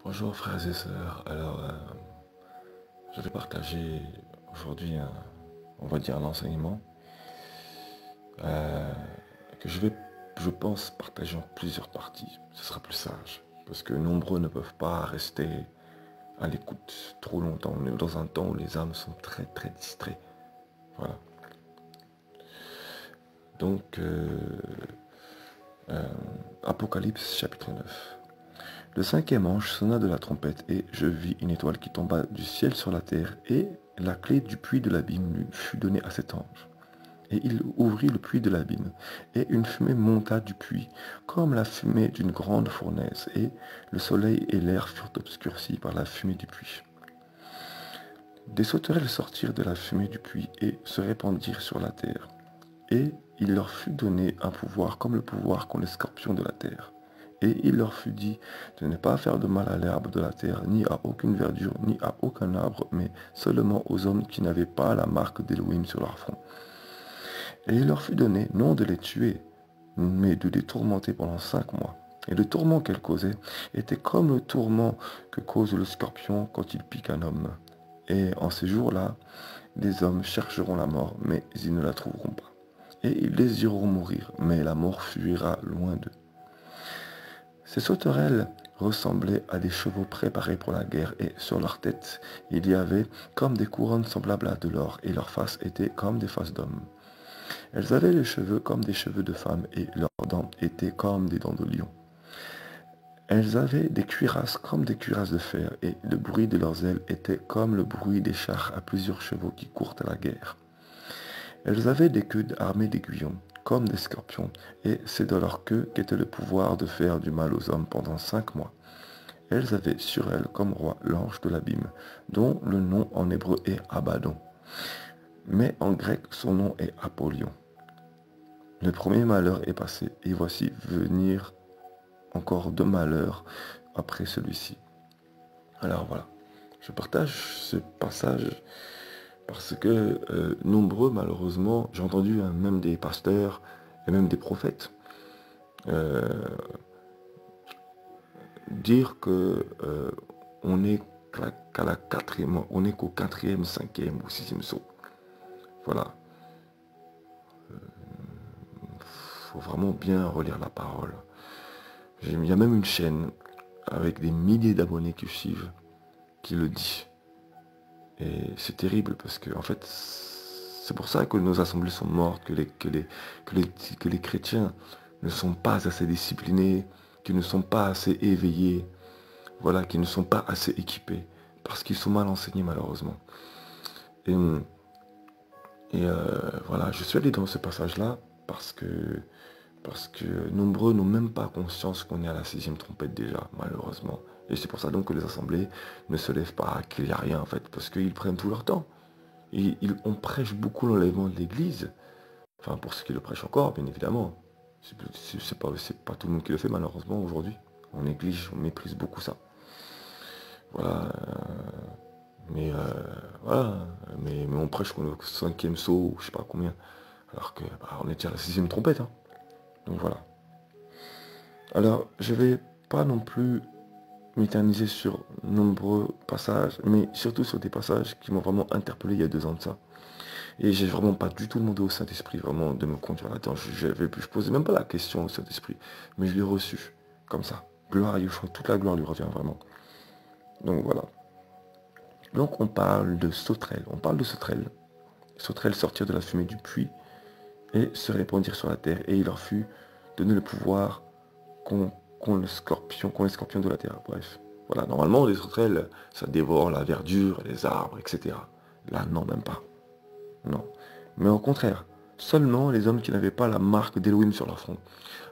Bonjour frères et sœurs. Alors, je vais partager aujourd'hui on va dire un enseignement euh, que je pense, partager en plusieurs parties. Ce sera plus sage, parce que nombreux ne peuvent pas rester à l'écoute trop longtemps. On est dans un temps où les âmes sont très très distraites. Voilà. Donc, Apocalypse chapitre 9. Le cinquième ange sonna de la trompette, et je vis une étoile qui tomba du ciel sur la terre, et la clé du puits de l'abîme lui fut donnée à cet ange. Et il ouvrit le puits de l'abîme, et une fumée monta du puits, comme la fumée d'une grande fournaise, et le soleil et l'air furent obscurcis par la fumée du puits. Des sauterelles sortirent de la fumée du puits, et se répandirent sur la terre. Et il leur fut donné un pouvoir comme le pouvoir qu'ont les scorpions de la terre. Et il leur fut dit de ne pas faire de mal à l'herbe de la terre, ni à aucune verdure, ni à aucun arbre, mais seulement aux hommes qui n'avaient pas la marque d'Élohim sur leur front. Et il leur fut donné non de les tuer, mais de les tourmenter pendant 5 mois. Et le tourment qu'elle causait était comme le tourment que cause le scorpion quand il pique un homme. Et en ces jours-là, les hommes chercheront la mort, mais ils ne la trouveront pas. Et ils désireront mourir, mais la mort fuira loin d'eux. Ces sauterelles ressemblaient à des chevaux préparés pour la guerre, et sur leur tête, il y avait comme des couronnes semblables à de l'or, et leurs faces étaient comme des faces d'hommes. Elles avaient les cheveux comme des cheveux de femmes, et leurs dents étaient comme des dents de lion. Elles avaient des cuirasses comme des cuirasses de fer, et le bruit de leurs ailes était comme le bruit des chars à plusieurs chevaux qui courent à la guerre. Elles avaient des queues armées d'aiguillons, comme des scorpions, et c'est dans leur queue qu'était le pouvoir de faire du mal aux hommes pendant 5 mois. Elles avaient sur elles comme roi l'ange de l'abîme, dont le nom en hébreu est Abaddon, mais en grec son nom est Apollyon. Le premier malheur est passé, et voici venir encore 2 malheurs après celui-ci. Alors voilà, je partage ce passage parce que nombreux, malheureusement, j'ai entendu même des pasteurs et même des prophètes dire que on est qu'à la quatrième, on est qu'au quatrième, cinquième ou sixième saut. Voilà. Faut vraiment bien relire la parole. Il y a même une chaîne avec des milliers d'abonnés qui suivent qui le dit. Et c'est terrible parce que en fait, c'est pour ça que nos assemblées sont mortes, que les chrétiens ne sont pas assez disciplinés, qu'ils ne sont pas assez éveillés, voilà, qu'ils ne sont pas assez équipés, parce qu'ils sont mal enseignés malheureusement. Et, voilà, je suis allé dans ce passage-là parce que nombreux n'ont même pas conscience qu'on est à la 6e trompette déjà, malheureusement. Et c'est pour ça donc que les assemblées ne se lèvent pas, qu'il n'y a rien en fait, parce qu'ils prennent tout leur temps. On prêche beaucoup l'enlèvement de l'Église, enfin pour ceux qui le prêchent encore, bien évidemment. C'est pas tout le monde qui le fait malheureusement aujourd'hui. On néglige, on méprise beaucoup ça. Voilà. Voilà. Mais on prêche qu'on est au 5e saut, ou je sais pas combien. Alors que on est déjà à la 6e trompette. Hein. Donc voilà. Alors, je vais pas non plus m'éterniser sur nombreux passages, mais surtout sur des passages qui m'ont vraiment interpellé il y a 2 ans de ça. Et j'ai vraiment pas du tout demandé au Saint-Esprit vraiment de me conduire là-dedans. Je posais même pas la question au Saint-Esprit, mais je l'ai reçu comme ça. Gloire à Yeshua, toute la gloire lui revient vraiment. Donc voilà. Donc on parle de sauterelles. On parle de sauterelles. Sauterelles sortir de la fumée du puits et se répandir sur la terre. Et il leur fut donné le pouvoir qu'ont les scorpions de la terre. Bref. Voilà, normalement les sauterelles, ça dévore la verdure, les arbres, etc. Là, non, même pas. Non. Mais au contraire, seulement les hommes qui n'avaient pas la marque d'Elohim sur leur front.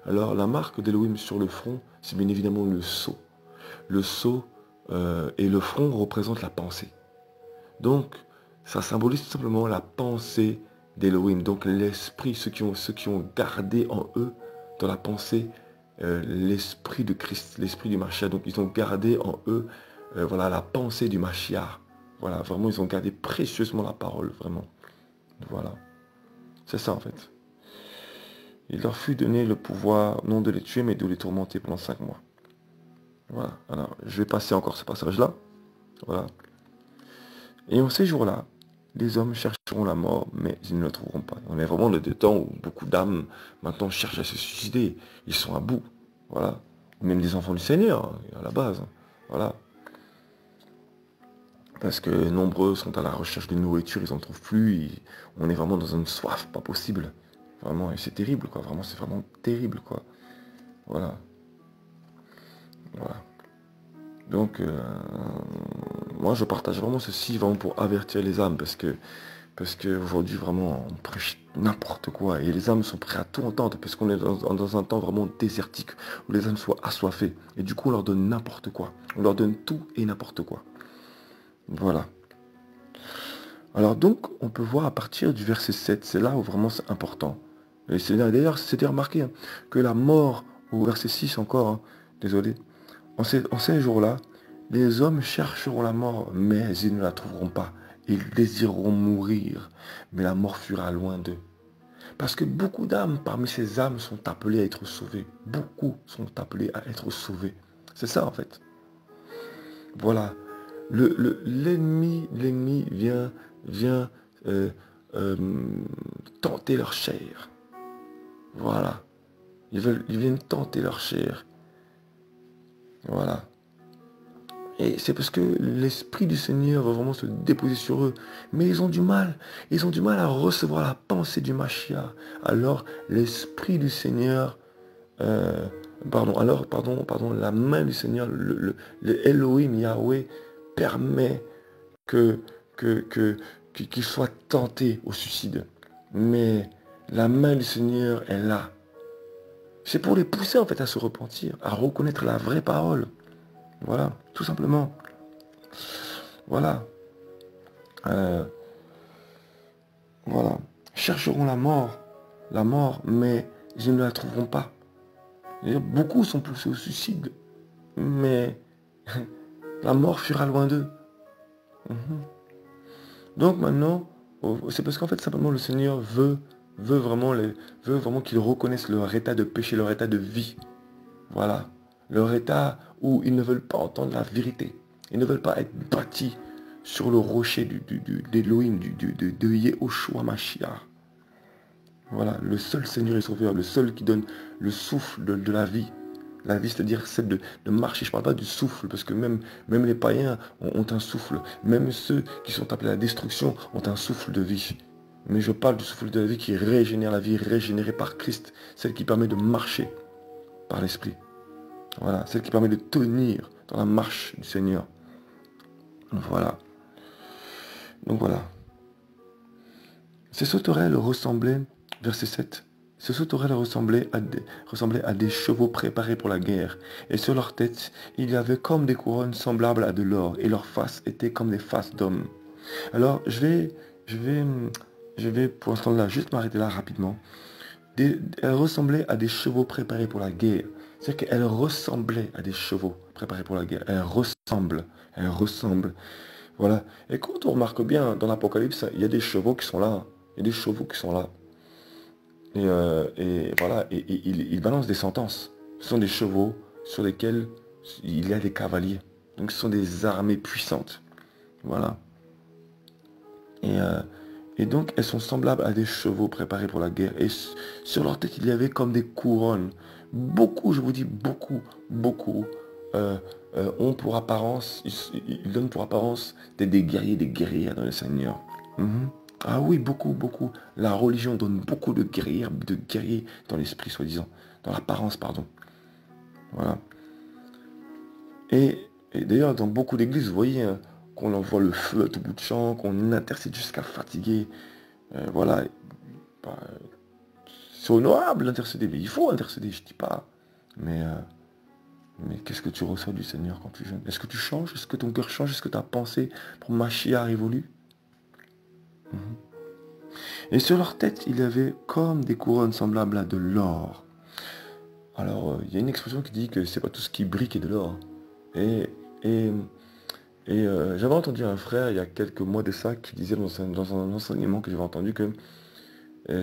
Alors la marque d'Elohim sur le front, c'est bien évidemment le sceau. Le sceau et le front représentent la pensée. Donc, ça symbolise tout simplement la pensée d'Elohim. Donc l'esprit, ceux qui ont gardé en eux, dans la pensée, l'esprit de Christ, l'esprit du Mashiach. Donc ils ont gardé en eux voilà, la pensée du Mashiach. Voilà, vraiment, ils ont gardé précieusement la parole, vraiment. Voilà. C'est ça en fait. Il leur fut donné le pouvoir, non de les tuer, mais de les tourmenter pendant 5 mois. Voilà. Alors, je vais passer encore ce passage-là. Voilà. Et en ces jours-là, les hommes chercheront la mort, mais ils ne la trouveront pas. On est vraiment dans des temps où beaucoup d'âmes maintenant cherchent à se suicider. Ils sont à bout. Voilà. Même des enfants du Seigneur, à la base. Voilà. Parce que nombreux sont à la recherche de nourriture, ils n'en trouvent plus. On est vraiment dans une soif pas possible. Vraiment, et c'est terrible, quoi. Vraiment, c'est vraiment terrible, quoi. Voilà. Voilà. Donc, moi, je partage vraiment ceci vraiment pour avertir les âmes, parce que aujourd'hui, vraiment, on prêche n'importe quoi. Et les âmes sont prêtes à tout entendre, parce qu'on est dans un temps vraiment désertique, où les âmes soient assoiffées. Et du coup, on leur donne n'importe quoi. On leur donne tout et n'importe quoi. Voilà. Alors donc, on peut voir à partir du verset 7, c'est là où vraiment c'est important. Et c'est d'ailleurs, c'était remarqué hein, que la mort, au verset 6 encore, hein, désolé, en ces jours-là, les hommes chercheront la mort, mais ils ne la trouveront pas. Ils désireront mourir, mais la mort fuira loin d'eux. Parce que beaucoup d'âmes parmi ces âmes sont appelées à être sauvées. Beaucoup sont appelés à être sauvés. C'est ça en fait. Voilà. L'ennemi vient euh, euh, tenter leur chair. Voilà. Ils viennent tenter leur chair. Voilà. Et c'est parce que l'Esprit du Seigneur va vraiment se déposer sur eux. Mais ils ont du mal. Ils ont du mal à recevoir la pensée du Mashiach. Alors, l'Esprit du Seigneur, la main du Seigneur, le Elohim Yahweh permet que, qu'il soit tenté au suicide. Mais la main du Seigneur est là. C'est pour les pousser en fait à se repentir, à reconnaître la vraie parole. Voilà, tout simplement. Voilà. Euh, voilà. Chercheront la mort, mais ils ne la trouveront pas. Et beaucoup sont poussés au suicide, mais la mort fuira loin d'eux. Mhm. Donc maintenant, c'est parce qu'en fait simplement le Seigneur veut vraiment veut vraiment qu'ils reconnaissent leur état de péché, leur état de vie. Voilà. Leur état où ils ne veulent pas entendre la vérité. Ils ne veulent pas être bâtis sur le rocher d'Elohim, de Yehoshua Mashiach. Voilà, le seul Seigneur et Sauveur, le seul qui donne le souffle de la vie. La vie, c'est-à-dire celle de marcher. Je ne parle pas du souffle, parce que même les païens ont un souffle. Même ceux qui sont appelés à la destruction ont un souffle de vie. Mais je parle du souffle de la vie qui régénère la vie, régénérée par Christ. Celle qui permet de marcher par l'Esprit. Voilà, celle qui permet de tenir dans la marche du Seigneur. Voilà. Donc voilà. Ces sauterelles ressemblaient, verset 7, ces sauterelles ressemblaient à des chevaux préparés pour la guerre. Et sur leur tête, il y avait comme des couronnes semblables à de l'or. Et leurs faces étaient comme des faces d'hommes. Alors, je vais pour l'instant là, juste m'arrêter là rapidement. Elles ressemblaient à des chevaux préparés pour la guerre. C'est-à-dire qu'elles ressemblaient à des chevaux préparés pour la guerre. Elles ressemblent. Voilà. Et quand on remarque bien dans l'Apocalypse, il y a des chevaux qui sont là. Il y a des chevaux qui sont là. Et voilà, et ils balancent des sentences. Ce sont des chevaux sur lesquels il y a des cavaliers. Donc ce sont des armées puissantes. Voilà. Et, euh, et donc elles sont semblables à des chevaux préparés pour la guerre. Et sur leur tête, il y avait comme des couronnes. Beaucoup, je vous dis beaucoup, ont pour apparence, ils donnent pour apparence des guerriers, des guerrières dans le Seigneur. Mhm. Ah oui, beaucoup. La religion donne beaucoup de guerriers dans l'esprit, soi-disant. Dans l'apparence, pardon. Voilà. Et d'ailleurs, dans beaucoup d'églises, vous voyez, hein, qu'on envoie le feu à tout bout de champ, qu'on intercède jusqu'à fatiguer. Voilà. Bah, c'est honorable d'intercéder, mais il faut intercéder, je dis pas. Mais qu'est-ce que tu reçois du Seigneur quand tu jeûnes? Est-ce que tu changes? Est-ce que ton cœur change? Est-ce que ta pensée pour Mashiach évolue? Mhm. Et sur leur tête, il y avait comme des couronnes semblables à de l'or. Alors, il y a une expression qui dit que c'est pas tout ce qui brille qui est de l'or. Et, et, j'avais entendu un frère il y a quelques mois de ça qui disait dans un enseignement que j'avais entendu que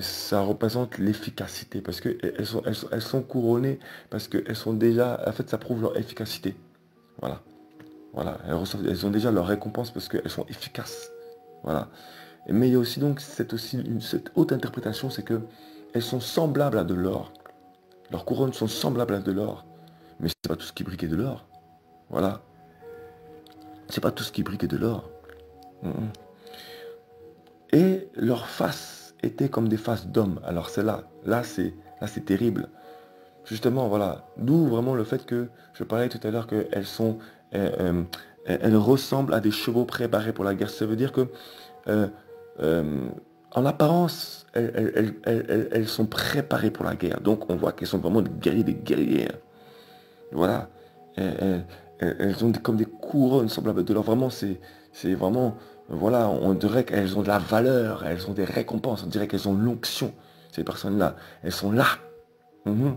ça représente l'efficacité parce que elles sont couronnées parce qu'elles sont déjà, en fait, ça prouve leur efficacité. Voilà. Voilà. Elles ont déjà leur récompense parce qu'elles sont efficaces. Voilà. Mais il y a aussi donc cette haute interprétation, c'est que elles sont semblables à de l'or. Leurs couronnes sont semblables à de l'or. Mais c'est pas tout ce qui brille qui est de l'or. Voilà. C'est pas tout ce qui brille qui est de l'or. Et leurs faces étaient comme des faces d'hommes. Alors c'est là c'est terrible. Justement, voilà. D'où vraiment le fait que je parlais tout à l'heure qu'elles sont, elles ressemblent à des chevaux préparés pour la guerre. Ça veut dire que, euh, euh, en apparence, elles sont préparées pour la guerre. Donc on voit qu'elles sont vraiment des guerriers, des guerrières. Voilà. Elles ont comme des couronnes semblables de l'or. Vraiment, c'est vraiment, voilà, on dirait qu'elles ont de la valeur, elles ont des récompenses, on dirait qu'elles ont l'onction. Ces personnes-là, elles sont là. Mhm.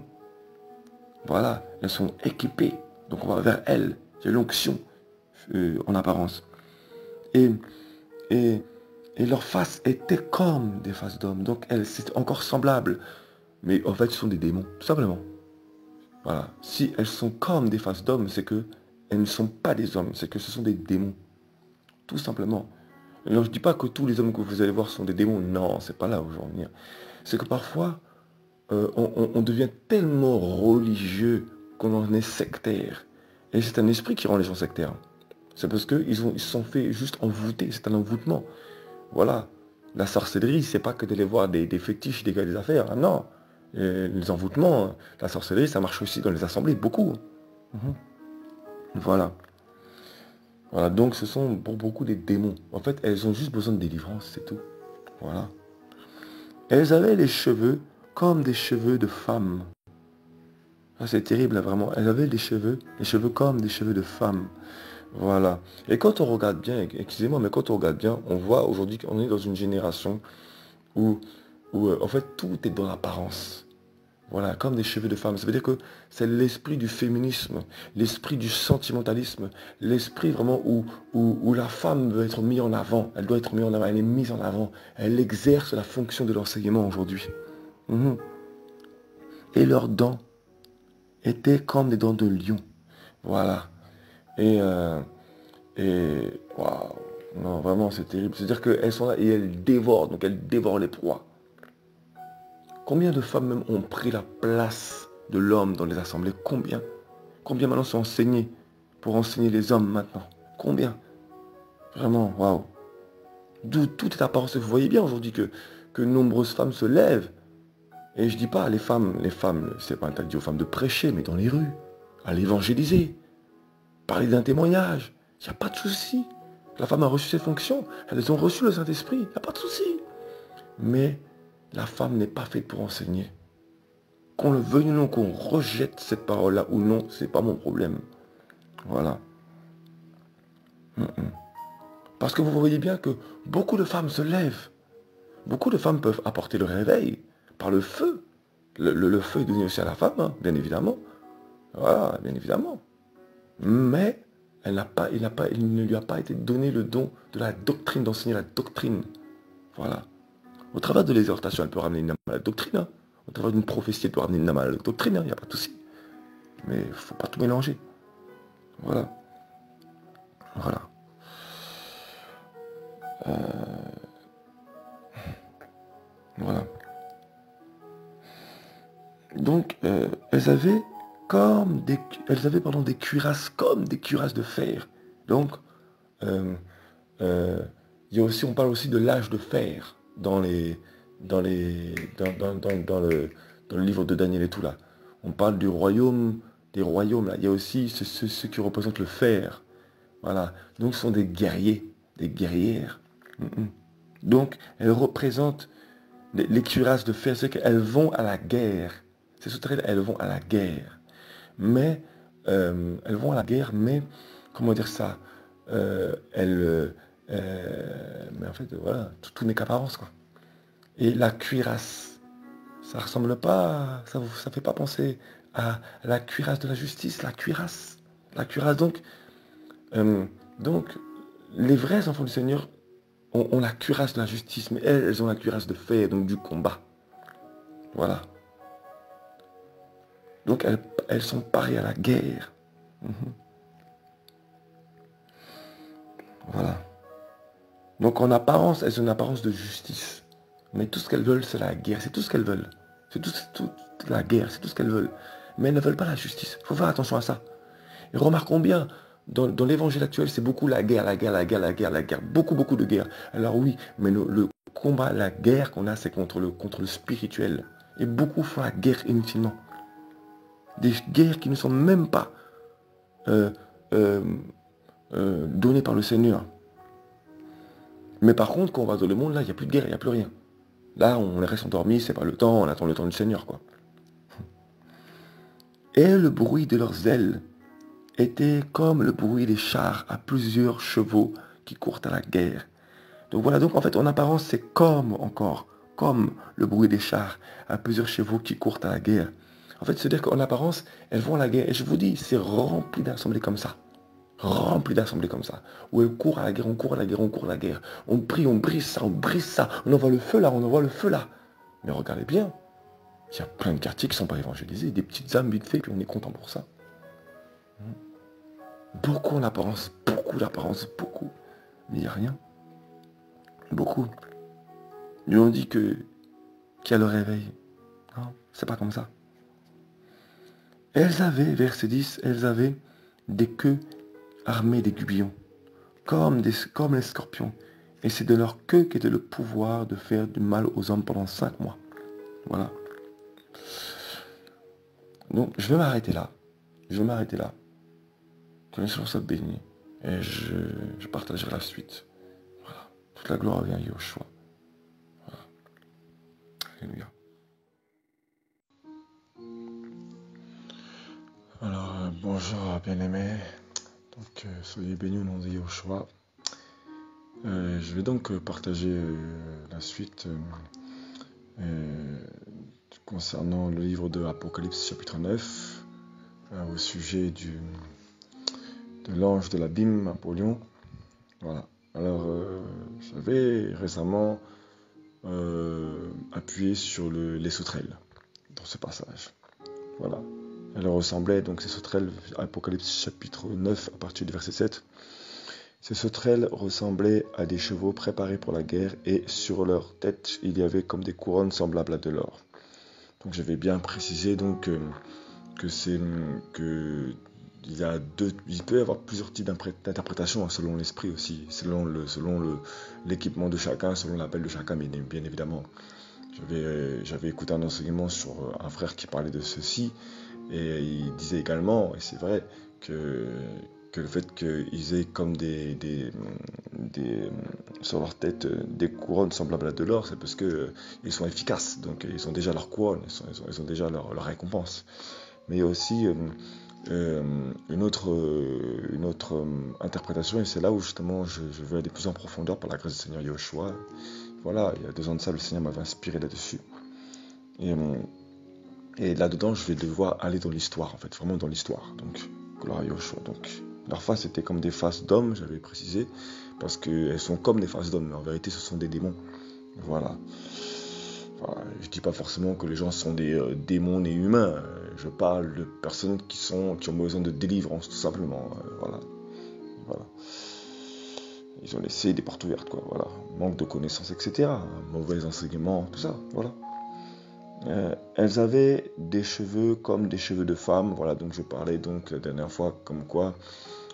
Voilà, elles sont équipées. Donc on va vers elles. C'est l'onction en apparence. Et, et, et leurs faces étaient comme des faces d'hommes. Donc elles, c'est encore semblable. Mais en fait, ce sont des démons, tout simplement. Voilà. Si elles sont comme des faces d'hommes, c'est que elles ne sont pas des hommes. C'est que ce sont des démons. Tout simplement. Alors je ne dis pas que tous les hommes que vous allez voir sont des démons. Non, c'est pas là où je veux en venir. C'est que parfois, on devient tellement religieux qu'on en est sectaire. Et c'est un esprit qui rend les gens sectaires. C'est parce qu'ils se sont fait juste envoûter. C'est un envoûtement. Voilà. La sorcellerie, c'est pas que d'aller voir des fétiches, des gars des affaires. Ah non. Et les envoûtements, la sorcellerie, ça marche aussi dans les assemblées, beaucoup. Mhm. Voilà. Voilà. Donc ce sont pour beaucoup des démons. En fait, elles ont juste besoin de délivrance, c'est tout. Voilà. Elles avaient les cheveux comme des cheveux de femmes. Ah, c'est terrible, là, vraiment. Elle avait les cheveux comme des cheveux de femme. Voilà. Et quand on regarde bien, excusez-moi, mais quand on regarde bien, on voit aujourd'hui qu'on est dans une génération où, en fait, tout est dans l'apparence. Voilà, comme des cheveux de femme. Ça veut dire que c'est l'esprit du féminisme, l'esprit du sentimentalisme, l'esprit vraiment où la femme veut être mise en avant. Elle doit être mise en avant, elle est mise en avant. Elle exerce la fonction de l'enseignement aujourd'hui. Mhm. Et leurs dents étaient comme des dents de lion. Voilà. Et, waouh, non, vraiment, c'est terrible. C'est-à-dire qu'elles sont là et elles dévorent, donc elles dévorent les proies. Combien de femmes même ont pris la place de l'homme dans les assemblées? Combien? Combien maintenant sont enseignées pour enseigner les hommes maintenant? Combien? Vraiment, waouh. D'où tout est apparence. Vous voyez bien aujourd'hui que nombreuses femmes se lèvent. Et je dis pas les femmes, c'est pas interdit aux femmes de prêcher, mais dans les rues, à l'évangéliser, parler d'un témoignage. Il n'y a pas de souci. La femme a reçu ses fonctions. Elles ont reçu le Saint-Esprit. Il n'y a pas de souci. Mais la femme n'est pas faite pour enseigner. Qu'on le veuille ou non, qu'on rejette cette parole-là ou non, c'est pas mon problème. Voilà. Parce que vous voyez bien que beaucoup de femmes se lèvent. Beaucoup de femmes peuvent apporter le réveil par le feu. Le feu est donné aussi à la femme, hein, bien évidemment. Voilà, bien évidemment. Mais il ne lui a pas été donné le don de la doctrine, d'enseigner la doctrine. Voilà. Au travers de l'exhortation, elle peut ramener une âme à la doctrine. Hein. Au travers d'une prophétie, elle peut ramener une âme à la doctrine. Il n'y a pas de souci. Mais il ne faut pas tout mélanger. Voilà. Voilà. Voilà. Donc, elles avaient pardon, des cuirasses comme des cuirasses de fer. Donc, euh, euh, il y a aussi, on parle aussi de l'âge de fer dans le livre de Daniel et tout là. On parle du royaume, des royaumes là. Il y a aussi ceux qui représentent le fer. Voilà. Donc, ce sont des guerriers, des guerrières. Mhm. Donc, elles représentent les cuirasses de fer, c'est qu'elles vont à la guerre. Ces sauterelles, elles vont à la guerre. Mais, elles vont à la guerre, mais, comment dire ça mais en fait, voilà, tout n'est qu'apparence, quoi. Et la cuirasse, ça ressemble pas, ça fait pas penser à la cuirasse de la justice, la cuirasse. La cuirasse, euh, donc, les vrais enfants du Seigneur ont la cuirasse de la justice, mais elles ont la cuirasse de fer, donc du combat. Voilà. Donc elles sont parées à la guerre. Mhm. Voilà. Donc en apparence, elles ont une apparence de justice. Mais tout ce qu'elles veulent, c'est la guerre. C'est tout ce qu'elles veulent. C'est tout la guerre, c'est tout ce qu'elles veulent. Mais elles ne veulent pas la justice. Il faut faire attention à ça. Et remarquons bien, dans l'évangile actuel, c'est beaucoup la guerre, la guerre, la guerre, la guerre, la guerre. Beaucoup, beaucoup de guerre. Alors oui, mais le combat, la guerre qu'on a, c'est contre le spirituel. Et beaucoup font la guerre inutilement. Des guerres qui ne sont même pas données par le Seigneur. Mais par contre, quand on va dans le monde, là, il n'y a plus de guerre, il n'y a plus rien. Là, on reste endormi, c'est pas le temps, on attend le temps du Seigneur, quoi. Et le bruit de leurs ailes était comme le bruit des chars à plusieurs chevaux qui courent à la guerre. Donc voilà, donc en fait, en apparence, c'est comme le bruit des chars à plusieurs chevaux qui courent à la guerre. En fait, c'est-à-dire qu'en apparence, elles vont à la guerre. Et je vous dis, c'est rempli d'assemblées comme ça. Rempli d'assemblées comme ça. Où elles courent à la guerre, on court à la guerre, on court à la guerre. On prie, on brise ça, on brise ça. On envoie le feu là, on envoie le feu là. Mais regardez bien, il y a plein de quartiers qui ne sont pas évangélisés, des petites âmes vite fait, puis on est content pour ça. Beaucoup en apparence, beaucoup d'apparence, beaucoup. Mais il n'y a rien. Beaucoup. Nous on dit qu'il y a le réveil. Non, c'est pas comme ça. Elles avaient, verset 10, elles avaient des queues armées d'aiguillons, comme les scorpions. Et c'est de leur queue qu'était le pouvoir de faire du mal aux hommes pendant 5 mois. Voilà. Donc, je vais m'arrêter là. Je vais m'arrêter là. Que le Seigneur soit béni. Et je partagerai la suite. Voilà. Toute la gloire vient à Yoshua. Voilà. Alléluia. Alors, bonjour bien-aimés. Donc, soyez bénis au nom de Yoshua. Je vais donc partager la suite concernant le livre de Apocalypse chapitre 9 au sujet de l'ange de l'abîme, Apollyon. Voilà. Alors, j'avais récemment appuyé sur les sauterelles dans ce passage. Voilà. Elles ressemblaient, donc ces sauterelles, Apocalypse chapitre 9 à partir du verset 7. Ces sauterelles ressemblaient à des chevaux préparés pour la guerre et sur leur tête, il y avait comme des couronnes semblables à de l'or. Donc j'avais bien précisé donc il peut y avoir plusieurs types d'interprétations selon l'esprit aussi, selon l'équipement de chacun, selon l'appel de chacun, bien évidemment. J'avais écouté un enseignement sur un frère qui parlait de ceci et il disait également, et c'est vrai, que le fait qu'ils aient comme sur leur tête des couronnes semblables à de l'or, c'est parce que ils sont efficaces, donc ils ont déjà leur couronne, ils ont déjà leur récompense. Mais il y a aussi une autre interprétation, et c'est là où justement je veux aller plus en profondeur par la grâce du Seigneur Yoshua. Voilà, il y a 2 ans de ça, le Seigneur m'avait inspiré là-dessus. Et là-dedans, je vais devoir aller dans l'histoire, en fait, vraiment dans l'histoire. Donc, gloire à Yoshua. Donc, leurs faces étaient comme des faces d'hommes, j'avais précisé, parce qu'elles sont comme des faces d'hommes, mais en vérité, ce sont des démons. Voilà. Enfin, je dis pas forcément que les gens sont des démons nés humains. Je parle de personnes qui ont besoin de délivrance, tout simplement. Voilà. Ils ont laissé des portes ouvertes, quoi. Voilà. Manque de connaissances, etc. Mauvais enseignements, tout ça. Voilà. Elles avaient des cheveux comme des cheveux de femmes. Voilà. Donc je parlais donc la dernière fois comme quoi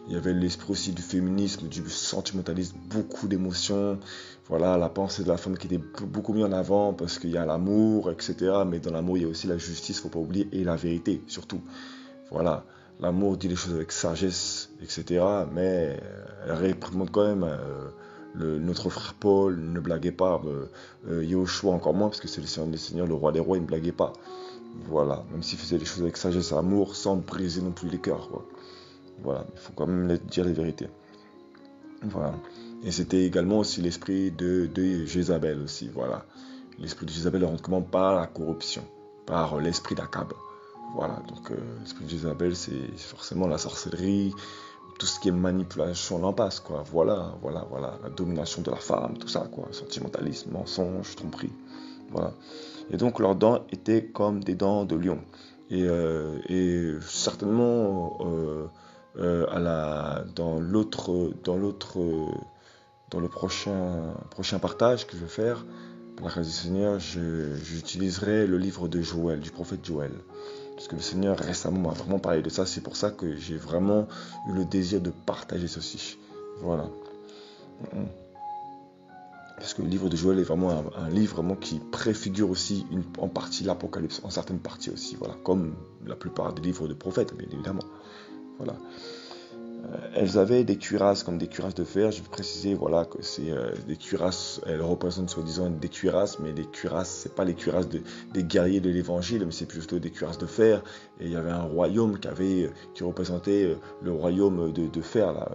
il y avait l'esprit aussi du féminisme, du sentimentalisme, beaucoup d'émotions. Voilà, la pensée de la femme qui était beaucoup mis en avant parce qu'il y a l'amour, etc. Mais dans l'amour, il y a aussi la justice, faut pas oublier, et la vérité, surtout. Voilà, l'amour dit les choses avec sagesse, etc. Mais elle réprimande quand même. Notre frère Paul ne blaguait pas. Yoshua encore moins, parce que c'est le Seigneur, le roi des rois, il ne blaguait pas. Voilà, même s'il faisait les choses avec sagesse et amour, sans briser non plus les cœurs, quoi. Voilà, il faut quand même dire les vérités. Voilà. Et c'était également aussi l'esprit de Jézabel aussi, voilà. L'esprit de Jézabel rentre comment par la corruption, par l'esprit d'Akab. Voilà, donc l'esprit de Jézabel, c'est forcément la sorcellerie, tout ce qui est manipulation, l'en passe, quoi. Voilà, la domination de la femme, tout ça, quoi. Sentimentalisme, mensonge, tromperie. Voilà. Et donc leurs dents étaient comme des dents de lion. Et certainement dans le prochain partage que je vais faire, par la grâce du Seigneur, j'utiliserai le livre de Joël, du prophète Joël. Parce que le Seigneur récemment m'a vraiment parlé de ça, c'est pour ça que j'ai vraiment eu le désir de partager ceci. Voilà. Parce que le livre de Joël est vraiment un livre vraiment qui préfigure aussi en partie l'Apocalypse, en certaines parties aussi, voilà, comme la plupart des livres de prophètes, bien évidemment. Voilà. Elles avaient des cuirasses comme des cuirasses de fer. Je vais préciser, voilà, que c'est des cuirasses. Elles représentent soi-disant des cuirasses, mais des cuirasses, c'est pas les cuirasses des guerriers de l'Évangile, mais c'est plutôt des cuirasses de fer. Et il y avait un royaume qui représentait le royaume de fer. Là.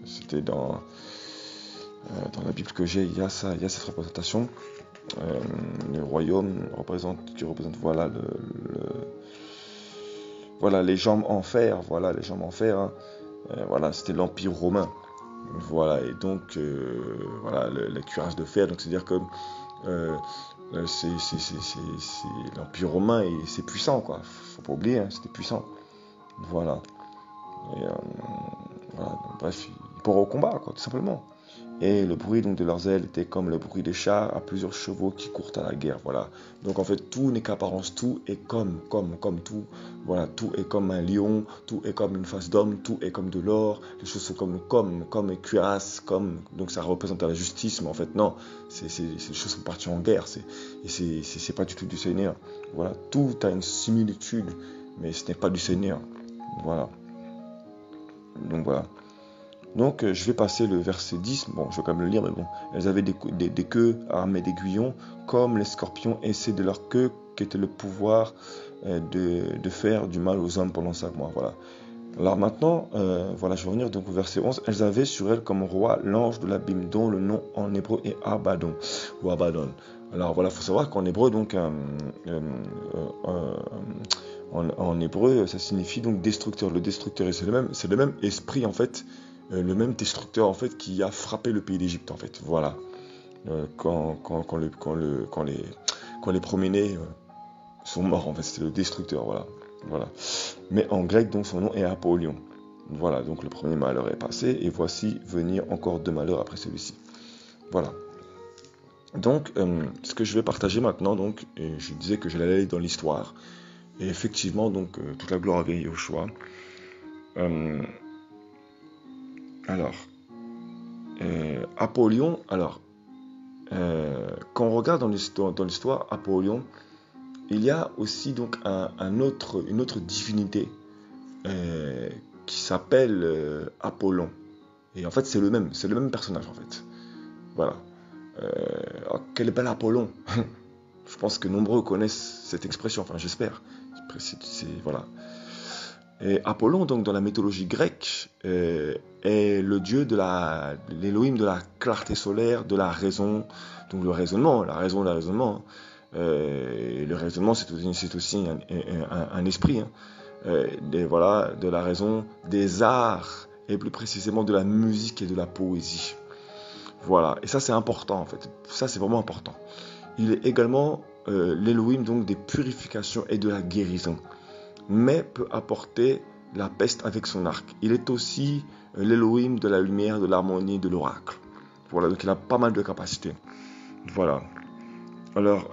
C'était dans la Bible que j'ai, il y a cette représentation. Le royaume qui représente, voilà, voilà, les jambes en fer, voilà, les jambes en fer. Hein. Voilà, c'était l'Empire romain. Voilà, et donc, voilà, la cuirasse de fer, donc c'est-à-dire que c'est l'Empire romain et c'est puissant, quoi. Faut pas oublier, hein, c'était puissant. Voilà. Et, voilà, donc, bref, ils pourraient au combat, quoi, tout simplement. Et le bruit donc de leurs ailes était comme le bruit des chars à plusieurs chevaux qui courent à la guerre, voilà. Donc en fait, tout n'est qu'apparence, tout est comme tout, voilà, tout est comme un lion, tout est comme une face d'homme, tout est comme de l'or, les choses sont comme cuirasses, donc ça représente la justice, mais en fait non, les choses sont parties en guerre, c'est pas du tout du Seigneur, voilà, tout a une similitude, mais ce n'est pas du Seigneur, voilà. Donc voilà. Donc je vais passer le verset 10, bon je vais quand même le lire mais bon, elles avaient des queues armées d'aiguillons comme les scorpions et c'est de leur queue qu'était le pouvoir de faire du mal aux hommes pendant 5 mois, voilà. Alors maintenant, voilà, je vais revenir donc au verset 11, elles avaient sur elles comme roi l'ange de l'abîme dont le nom en hébreu est Abaddon, ou Abaddon. Alors voilà, il faut savoir qu'en hébreu donc, en hébreu ça signifie donc destructeur, le destructeur et c'est le même esprit en fait, le même destructeur en fait qui a frappé le pays d'Égypte en fait, voilà. Quand les premiers-nés sont morts en fait, c'est le destructeur, voilà. Mais en grec donc son nom est Apollyon. Voilà, donc le premier malheur est passé et voici venir encore 2 malheurs après celui-ci. Voilà. Donc ce que je vais partager maintenant donc, et je disais que j'allais aller dans l'histoire et effectivement donc toute la gloire à Yahushua. Alors, Apollyon, alors, quand on regarde dans l'histoire Apollyon, il y a aussi donc une autre divinité qui s'appelle Apollon. Et en fait, c'est le même personnage en fait. Voilà. Quel est bel Apollon. Je pense que nombreux connaissent cette expression, enfin j'espère. Voilà. Et Apollon, donc dans la mythologie grecque, est le dieu l'Élohim de la clarté solaire, de la raison, donc le raisonnement, la raisonnement. Le raisonnement, c'est aussi un esprit, hein. Voilà, de la raison, des arts, et plus précisément de la musique et de la poésie. Voilà, et ça c'est important en fait, ça c'est vraiment important. Il est également l'Élohim donc des purifications et de la guérison, mais peut apporter la peste avec son arc. Il est aussi l'Élohim de la lumière, de l'harmonie, de l'oracle. Voilà, donc il a pas mal de capacités. Voilà. Alors,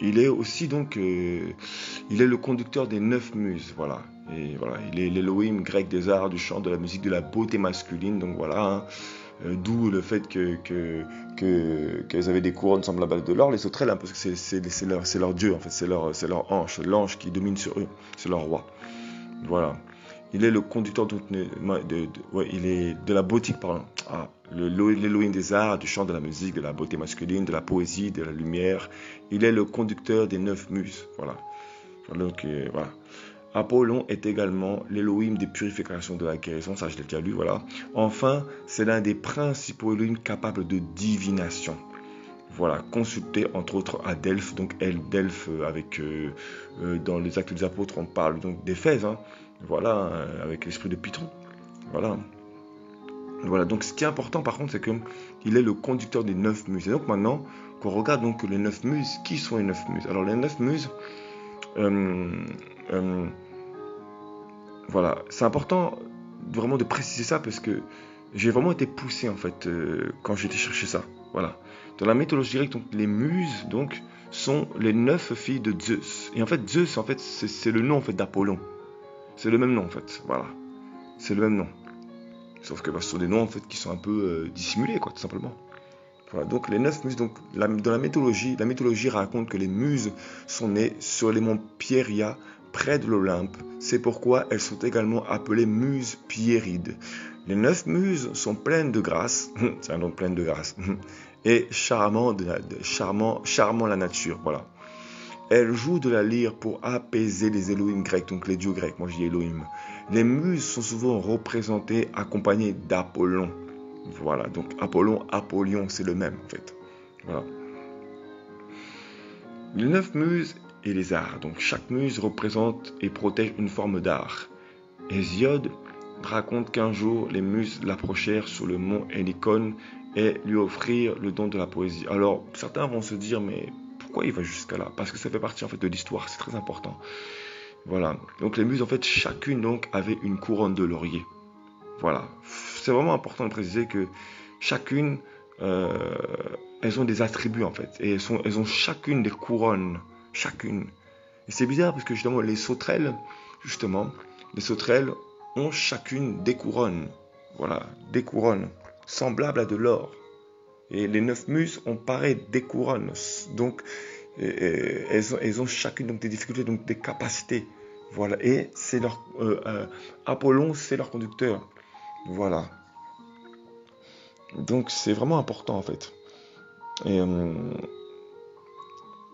il est aussi donc, il est le conducteur des 9 muses, voilà. Et voilà, il est l'Élohim grec des arts, du chant, de la musique, de la beauté masculine, donc voilà. Hein. D'où le fait qu'elles avaient des couronnes semblables à de l'or, les sauterelles, hein, parce que c'est leur dieu, en fait, c'est leur ange, l'ange qui domine sur eux, c'est leur roi. Voilà. Il est le conducteur il est de la beauté, pardon. L'Élohim des arts, du chant, de la musique, de la beauté masculine, de la poésie, de la lumière. Il est le conducteur des 9 muses. Voilà. Donc, voilà. Apollon est également l'Élohim des purifications de la guérison, ça je l'ai déjà lu, voilà. Enfin, c'est l'un des principaux Élohim capables de divination. Voilà, consulté entre autres à Delphes, donc Delphes avec, dans les Actes des Apôtres, on parle donc d'Éphèse, hein, voilà, avec l'esprit de Python, voilà. Voilà, donc ce qui est important par contre, c'est qu'il est le conducteur des 9 muses. Et donc maintenant, qu'on regarde donc les 9 muses, qui sont les 9 muses? Alors les 9 muses, Voilà, c'est important vraiment de préciser ça parce que j'ai vraiment été poussé en fait quand j'ai été chercher ça. Voilà. Dans la mythologie grecque, donc les muses donc sont les 9 filles de Zeus. Et en fait Zeus en fait c'est le nom en fait d'Apollon. C'est le même nom en fait. Voilà. C'est le même nom. Sauf que ce sont des noms en fait qui sont un peu dissimulés quoi tout simplement. Voilà, donc les 9 muses, donc dans la mythologie raconte que les muses sont nées sur les monts Pieria, près de l'Olympe. C'est pourquoi elles sont également appelées muses piérides. Les 9 muses sont pleines de grâce, c'est un nom plein de grâce, et charmant la nature. Voilà. Elles jouent de la lyre pour apaiser les Elohim grecs, donc les dieux grecs. Moi je dis Elohim. Les muses sont souvent représentées accompagnées d'Apollon. Voilà, donc Apollon, Apollyon, c'est le même en fait. Voilà. Les 9 muses et les arts. Donc chaque muse représente et protège une forme d'art. Hésiode raconte qu'un jour les muses l'approchèrent sur le mont Hélicon et lui offrirent le don de la poésie. Alors certains vont se dire mais pourquoi il va jusqu'à là? Parce que ça fait partie en fait de l'histoire, c'est très important. Voilà. Donc les muses en fait chacune donc avait une couronne de laurier. Voilà. C'est vraiment important de préciser que chacune, euh, elles ont des attributs en fait. Et elles ont chacune des couronnes. Chacune. Et c'est bizarre parce que justement, justement, les sauterelles ont chacune des couronnes. Voilà, des couronnes semblables à de l'or. Et les 9 muses ont pareil des couronnes. Donc, elles ont chacune donc, des difficultés, donc des capacités. Voilà. Et c'est leur Apollon, c'est leur conducteur. Voilà. Donc c'est vraiment important en fait. Et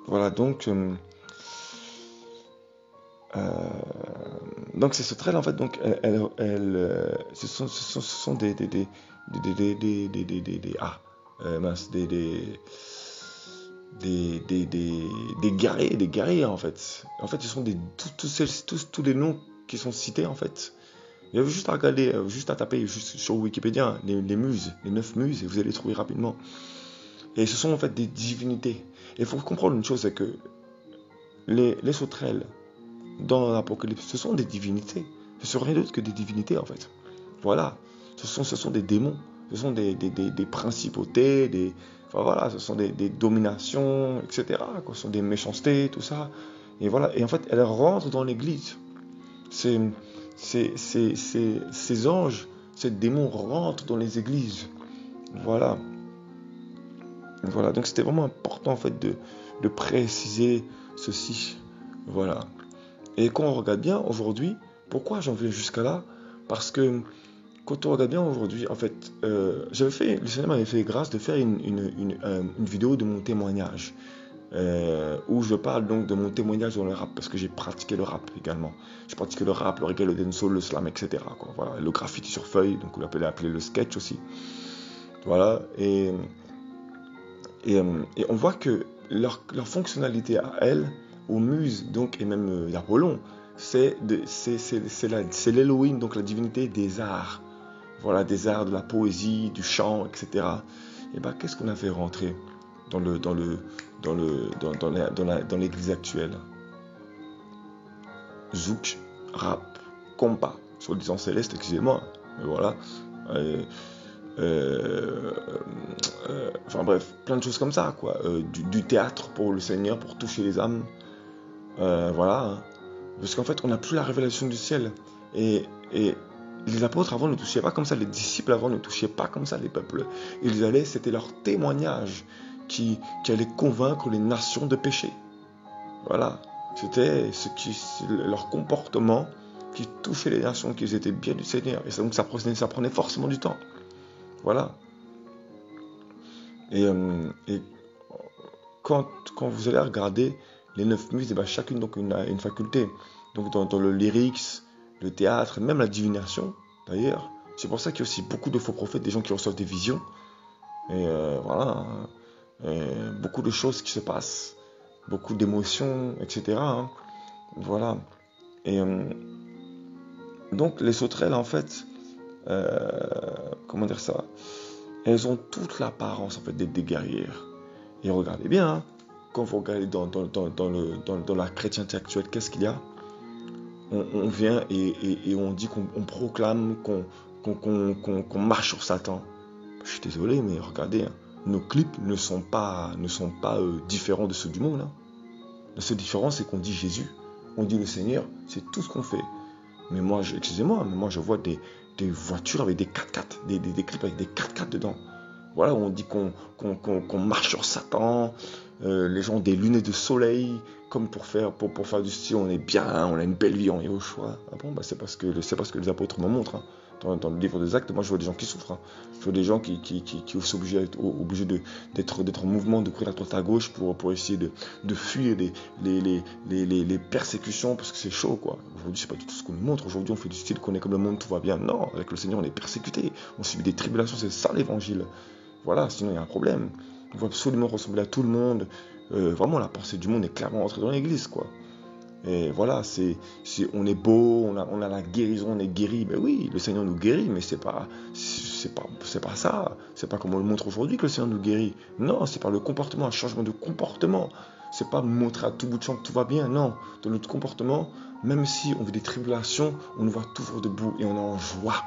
voilà euh, donc ces sauterelles en fait donc ce sont mince des guerriers en fait. En fait ce sont tous les noms qui sont cités en fait. Il y a juste à regarder, juste à taper juste sur Wikipédia les muses, les 9 muses et vous allez trouver rapidement. Et ce sont en fait des divinités. Et il faut comprendre une chose, c'est que les sauterelles dans l'Apocalypse, ce sont des divinités. Ce sont rien d'autre que des divinités en fait. Voilà. Ce sont des démons. Ce sont des principautés, enfin voilà, ce sont des dominations, etc. Ce sont des méchancetés, tout ça. Et voilà. Et en fait, elles rentrent dans l'église. Ces anges, ces démons rentrent dans les églises. Voilà. Voilà, donc c'était vraiment important en fait de préciser ceci. Voilà. Et quand on regarde bien aujourd'hui, pourquoi j'en viens jusqu'à là? Parce que quand on regarde bien aujourd'hui, en fait, le Seigneur m'avait fait grâce de faire une vidéo de mon témoignage. Où je parle donc de mon témoignage dans le rap, parce que j'ai pratiqué le rap également. J'ai pratiqué le rap, le reggae, le dancehall, le slam, etc. Quoi. Voilà, le graffiti sur feuille, donc on l'appelait le sketch aussi. Voilà, et on voit que leur fonctionnalité à elles, aux muses, donc, et même d'Apollon, c'est l'Elohim, donc la divinité des arts. Voilà, des arts, de la poésie, du chant, etc. Et ben, qu'est-ce qu'on a fait rentrer dans l'église actuelle? Zouk, rap, compas, soi-disant céleste, excusez-moi, mais voilà. Euh, euh, enfin bref, plein de choses comme ça, quoi. Du théâtre pour le Seigneur, pour toucher les âmes. Voilà. Hein. Parce qu'en fait, on n'a plus la révélation du ciel. Et les apôtres avant ne touchaient pas comme ça, les disciples avant ne touchaient pas comme ça les peuples. Ils allaient, c'était leur témoignage qui allait convaincre les nations de péché. Voilà. C'était leur comportement qui touchait les nations, qui étaient bien du Seigneur. Et donc ça prenait forcément du temps. Voilà. Et quand vous allez regarder les 9 muses, et ben chacune donc une faculté. Donc dans le lyrics, le théâtre, même la divination d'ailleurs. C'est pour ça qu'il y a aussi beaucoup de faux prophètes, des gens qui reçoivent des visions. Et voilà. Et beaucoup de choses qui se passent. Beaucoup d'émotions, etc. Hein. Voilà. Et donc les sauterelles en fait, comment dire ça? Elles ont toute l'apparence en fait d'être des guerrières. Et regardez bien, hein, quand vous regardez dans la chrétienté actuelle, qu'est-ce qu'il y a? on vient et on dit qu'on proclame, qu'on marche sur Satan. Je suis désolé, mais regardez, hein, nos clips ne sont pas différents de ceux du monde. Hein. La seule différence, c'est qu'on dit Jésus, on dit le Seigneur, c'est tout ce qu'on fait. Mais moi, excusez-moi, mais moi je vois des voitures avec des 4x4, des clips avec des 4x4 dedans. Voilà, on dit qu'on marche sur Satan, les gens ont des lunettes de soleil, comme pour faire du style, on est bien, on a une belle vie en Yahushua. Ah bon, bah c'est parce que les apôtres me montrent. Hein. Dans le livre des Actes, moi je vois des gens qui souffrent. Hein. Je vois des gens qui sont obligés d'être en mouvement, de courir à droite à gauche pour essayer de fuir les persécutions, parce que c'est chaud, quoi. Aujourd'hui, c'est pas du tout ce qu'on nous montre. Aujourd'hui, on fait du style qu'on est comme le monde, tout va bien. Non, avec le Seigneur, on est persécuté. On subit des tribulations, c'est ça l'évangile. Voilà, sinon il y a un problème. On veut absolument ressembler à tout le monde. Vraiment, la pensée du monde est clairement entrée dans l'église, quoi. Et voilà, on est beau, on a la guérison, on est guéri. Mais oui, le Seigneur nous guérit, mais c'est pas ça. C'est pas comme on le montre aujourd'hui que le Seigneur nous guérit. Non, c'est par le comportement, un changement de comportement. C'est pas montrer à tout bout de champ que tout va bien. Non, dans notre comportement, même si on vit des tribulations, on nous voit toujours debout et on est en joie.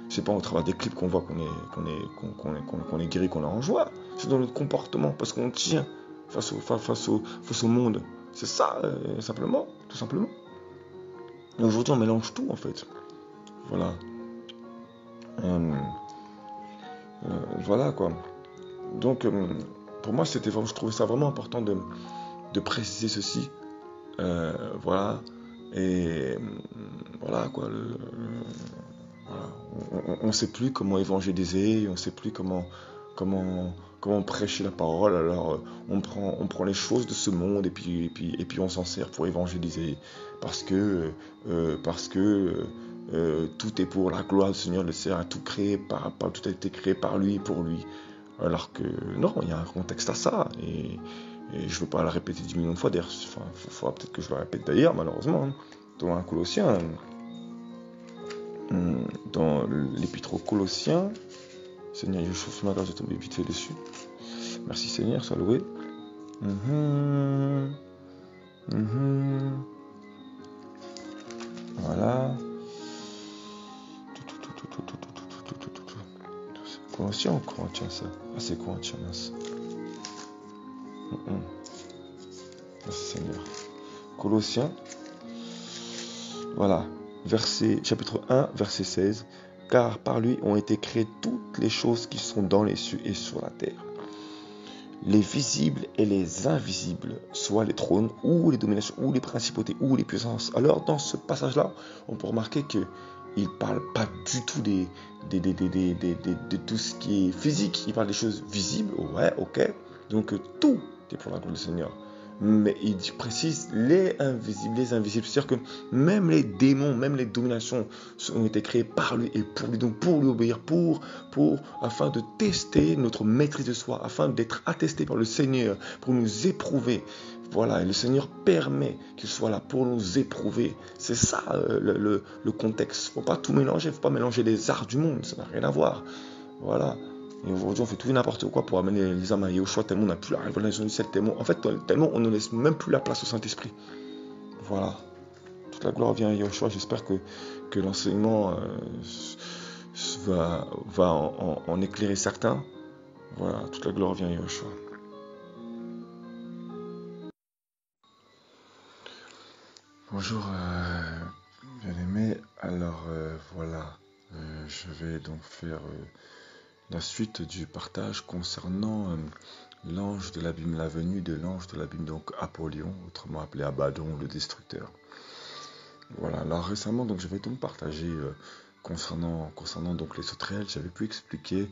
C'est pas au travers des clips qu'on voit qu'on est guéri, qu'on est en joie. C'est dans notre comportement, parce qu'on tient face au monde. C'est ça, simplement, tout simplement. Et aujourd'hui, on mélange tout, en fait. Voilà. Voilà, quoi. Donc, pour moi, je trouvais ça vraiment important de préciser ceci. Voilà. Et voilà, quoi. Voilà. On ne sait plus comment évangéliser, on ne sait plus comment prêcher la parole. Alors on prend les choses de ce monde et puis on s'en sert pour évangéliser parce que tout est pour la gloire du Seigneur. Le Seigneur a tout créé tout a été créé par lui et pour lui. Alors que non, il y a un contexte à ça et je ne veux pas le répéter 10 millions de fois. D'ailleurs, il faudra peut-être que je le répète d'ailleurs, malheureusement, dans un Colossiens. Dans l'épître aux Colossiens, Seigneur, je chauffe ma grâce de tomber vite fait dessus. Merci Seigneur, sois loué. Voilà. C'est Colossiens ou Corinthiens ça? Ah, c'est Corinthiens, mince. Merci Seigneur. Colossiens. Voilà. Chapitre 1, verset 16. Car par lui ont été créées toutes les choses qui sont dans les cieux et sur la terre. Les visibles et les invisibles, soit les trônes, ou les dominations, ou les principautés, ou les puissances. Alors, dans ce passage-là, on peut remarquer qu'il ne parle pas du tout de tout ce qui est physique. Il parle des choses visibles, ouais, ok. Donc, tout est pour la gloire du Seigneur. Mais il précise les invisibles. C'est-à-dire que même les démons, même les dominations ont été créées par lui et pour lui. Donc pour lui obéir, afin de tester notre maîtrise de soi, afin d'être attesté par le Seigneur, pour nous éprouver. Voilà, et le Seigneur permet qu'il soit là pour nous éprouver. C'est ça le contexte. Il ne faut pas tout mélanger, il ne faut pas mélanger les arts du monde, ça n'a rien à voir. Voilà. Et aujourd'hui, on fait tout et n'importe quoi pour amener les âmes à Yahushua, tellement on n'a plus la révélation du ciel, tellement on ne laisse même plus la place au Saint-Esprit. Voilà. Toute la gloire vient à Yahushua. J'espère que l'enseignement va en éclairer certains. Voilà. Toute la gloire vient à Yahushua. Bonjour, bien-aimés. Alors, voilà. Je vais donc faire la suite du partage concernant l'ange de l'abîme, la venue de l'ange de l'abîme, donc Apollyon, autrement appelé Abaddon, le destructeur. Voilà, alors récemment, donc j'avais donc partagé concernant donc les sauterelles, j'avais pu expliquer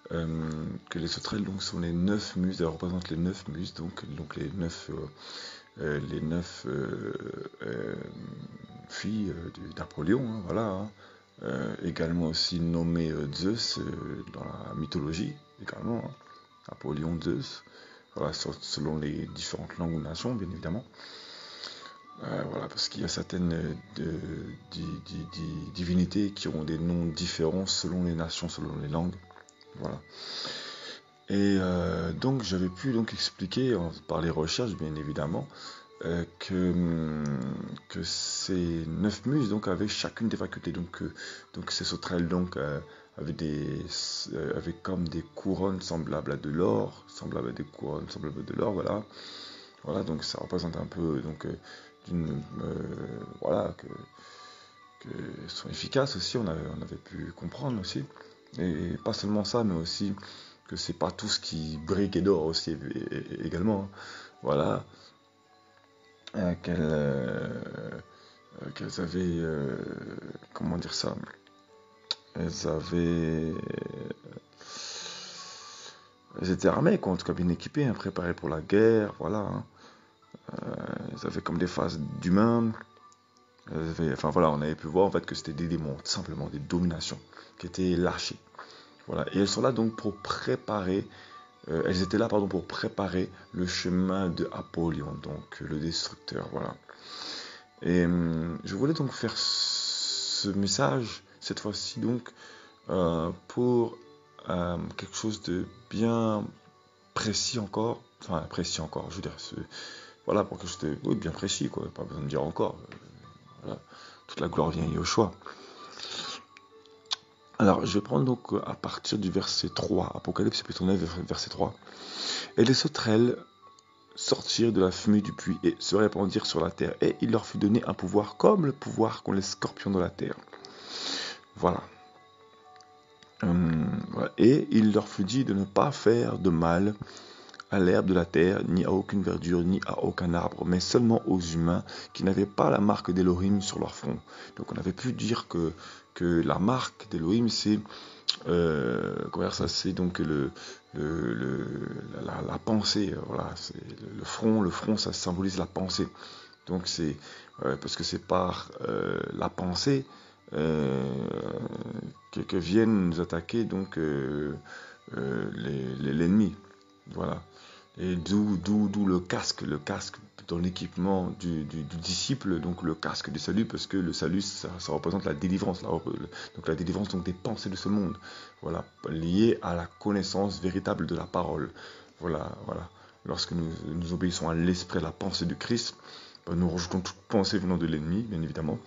que les sauterelles donc sont les 9 muses, elles représentent les 9 muses, donc les 9 filles d'Apollyon, hein, voilà. Hein. Également aussi nommé Zeus dans la mythologie, également, hein. Apollyon, Zeus, voilà, selon les différentes langues ou nations, bien évidemment. Voilà, parce qu'il y a certaines divinités qui ont des noms différents selon les nations, selon les langues. Voilà. Et donc j'avais pu donc expliquer par les recherches, bien évidemment, que ces 9 muses donc avaient chacune des facultés. Donc ces sauterelles donc avaient comme des couronnes semblables à de l'or, voilà. Voilà, donc ça représente un peu donc voilà que sont efficaces aussi, on avait pu comprendre aussi. Et pas seulement ça, mais aussi que c'est pas tout ce qui brille et d'or aussi également, hein. Voilà. Qu'elles avaient, comment dire ça, elles étaient armées, quoi, en tout cas bien équipées, hein, préparées pour la guerre, voilà, hein. Elles avaient comme des faces d'humains. Enfin voilà, on avait pu voir en fait que c'était des démons, tout simplement des dominations qui étaient lâchées. Voilà, et elles sont là donc pour préparer, elles étaient là pardon pour préparer le chemin de Apollyon, donc le destructeur, voilà. Et je voulais donc faire ce message cette fois-ci donc pour quelque chose de bien précis encore, enfin précis encore, je veux dire, voilà, pour quelque chose de oui, bien précis, quoi, pas besoin de dire encore. Voilà. Toute la gloire vient au choix. Alors, je vais prendre donc à partir du verset 3, Apocalypse chapitre 9, verset 3. Et les sauterelles sortirent de la fumée du puits et se répandirent sur la terre. Et il leur fut donné un pouvoir comme le pouvoir qu'ont les scorpions de la terre. Voilà. Voilà. Et il leur fut dit de ne pas faire de mal à l'herbe de la terre, ni à aucune verdure, ni à aucun arbre, mais seulement aux humains qui n'avaient pas la marque d'Elohim sur leur front. Donc on avait pu dire que la marque d'Elohim, c'est c'est donc la pensée, voilà, c'est le front, ça symbolise la pensée. Donc c'est parce que c'est par la pensée que viennent nous attaquer donc l'ennemi. Voilà. Et d'où le casque dans l'équipement du disciple, donc le casque du salut, parce que le salut, ça représente la délivrance, donc la délivrance donc des pensées de ce monde, voilà, liée à la connaissance véritable de la parole. Voilà, voilà. Lorsque nous obéissons à l'esprit, à la pensée du Christ, nous rejetons toute pensée venant de l'ennemi, bien évidemment.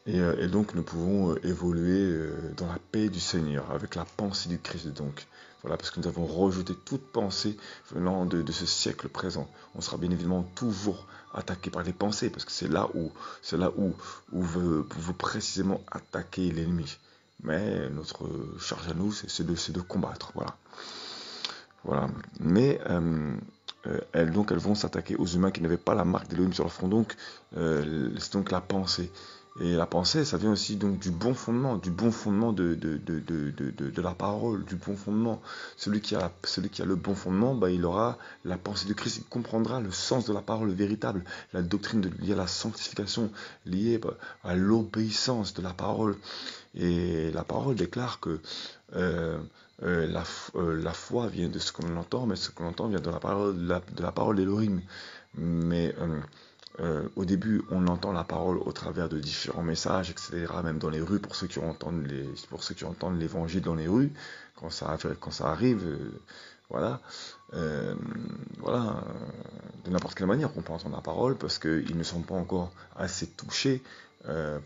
Et donc nous pouvons évoluer dans la paix du Seigneur, avec la pensée du Christ donc. Voilà, parce que nous avons rejeté toute pensée venant de ce siècle présent. On sera bien évidemment toujours attaqué par les pensées, parce que où veut précisément attaquer l'ennemi. Mais notre charge à nous, c'est de combattre, voilà. Voilà. Mais elles vont s'attaquer aux humains qui n'avaient pas la marque d'Elohim sur leur front. Donc, c'est donc la pensée. Et la pensée, ça vient aussi donc du bon fondement de la parole, du bon fondement. Celui qui a le bon fondement, bah, il aura la pensée de Christ, il comprendra le sens de la parole véritable, la doctrine liée à la sanctification, liée à l'obéissance de la parole. Et la parole déclare que la foi vient de ce qu'on entend, mais ce qu'on entend vient de la parole d'Elohim. Mais au début, on entend la parole au travers de différents messages, etc. Même dans les rues, pour ceux qui entendent l'évangile dans les rues, quand ça arrive, voilà, voilà, de n'importe quelle manière, on peut entendre la parole parce qu'ils ne sont pas encore assez touchés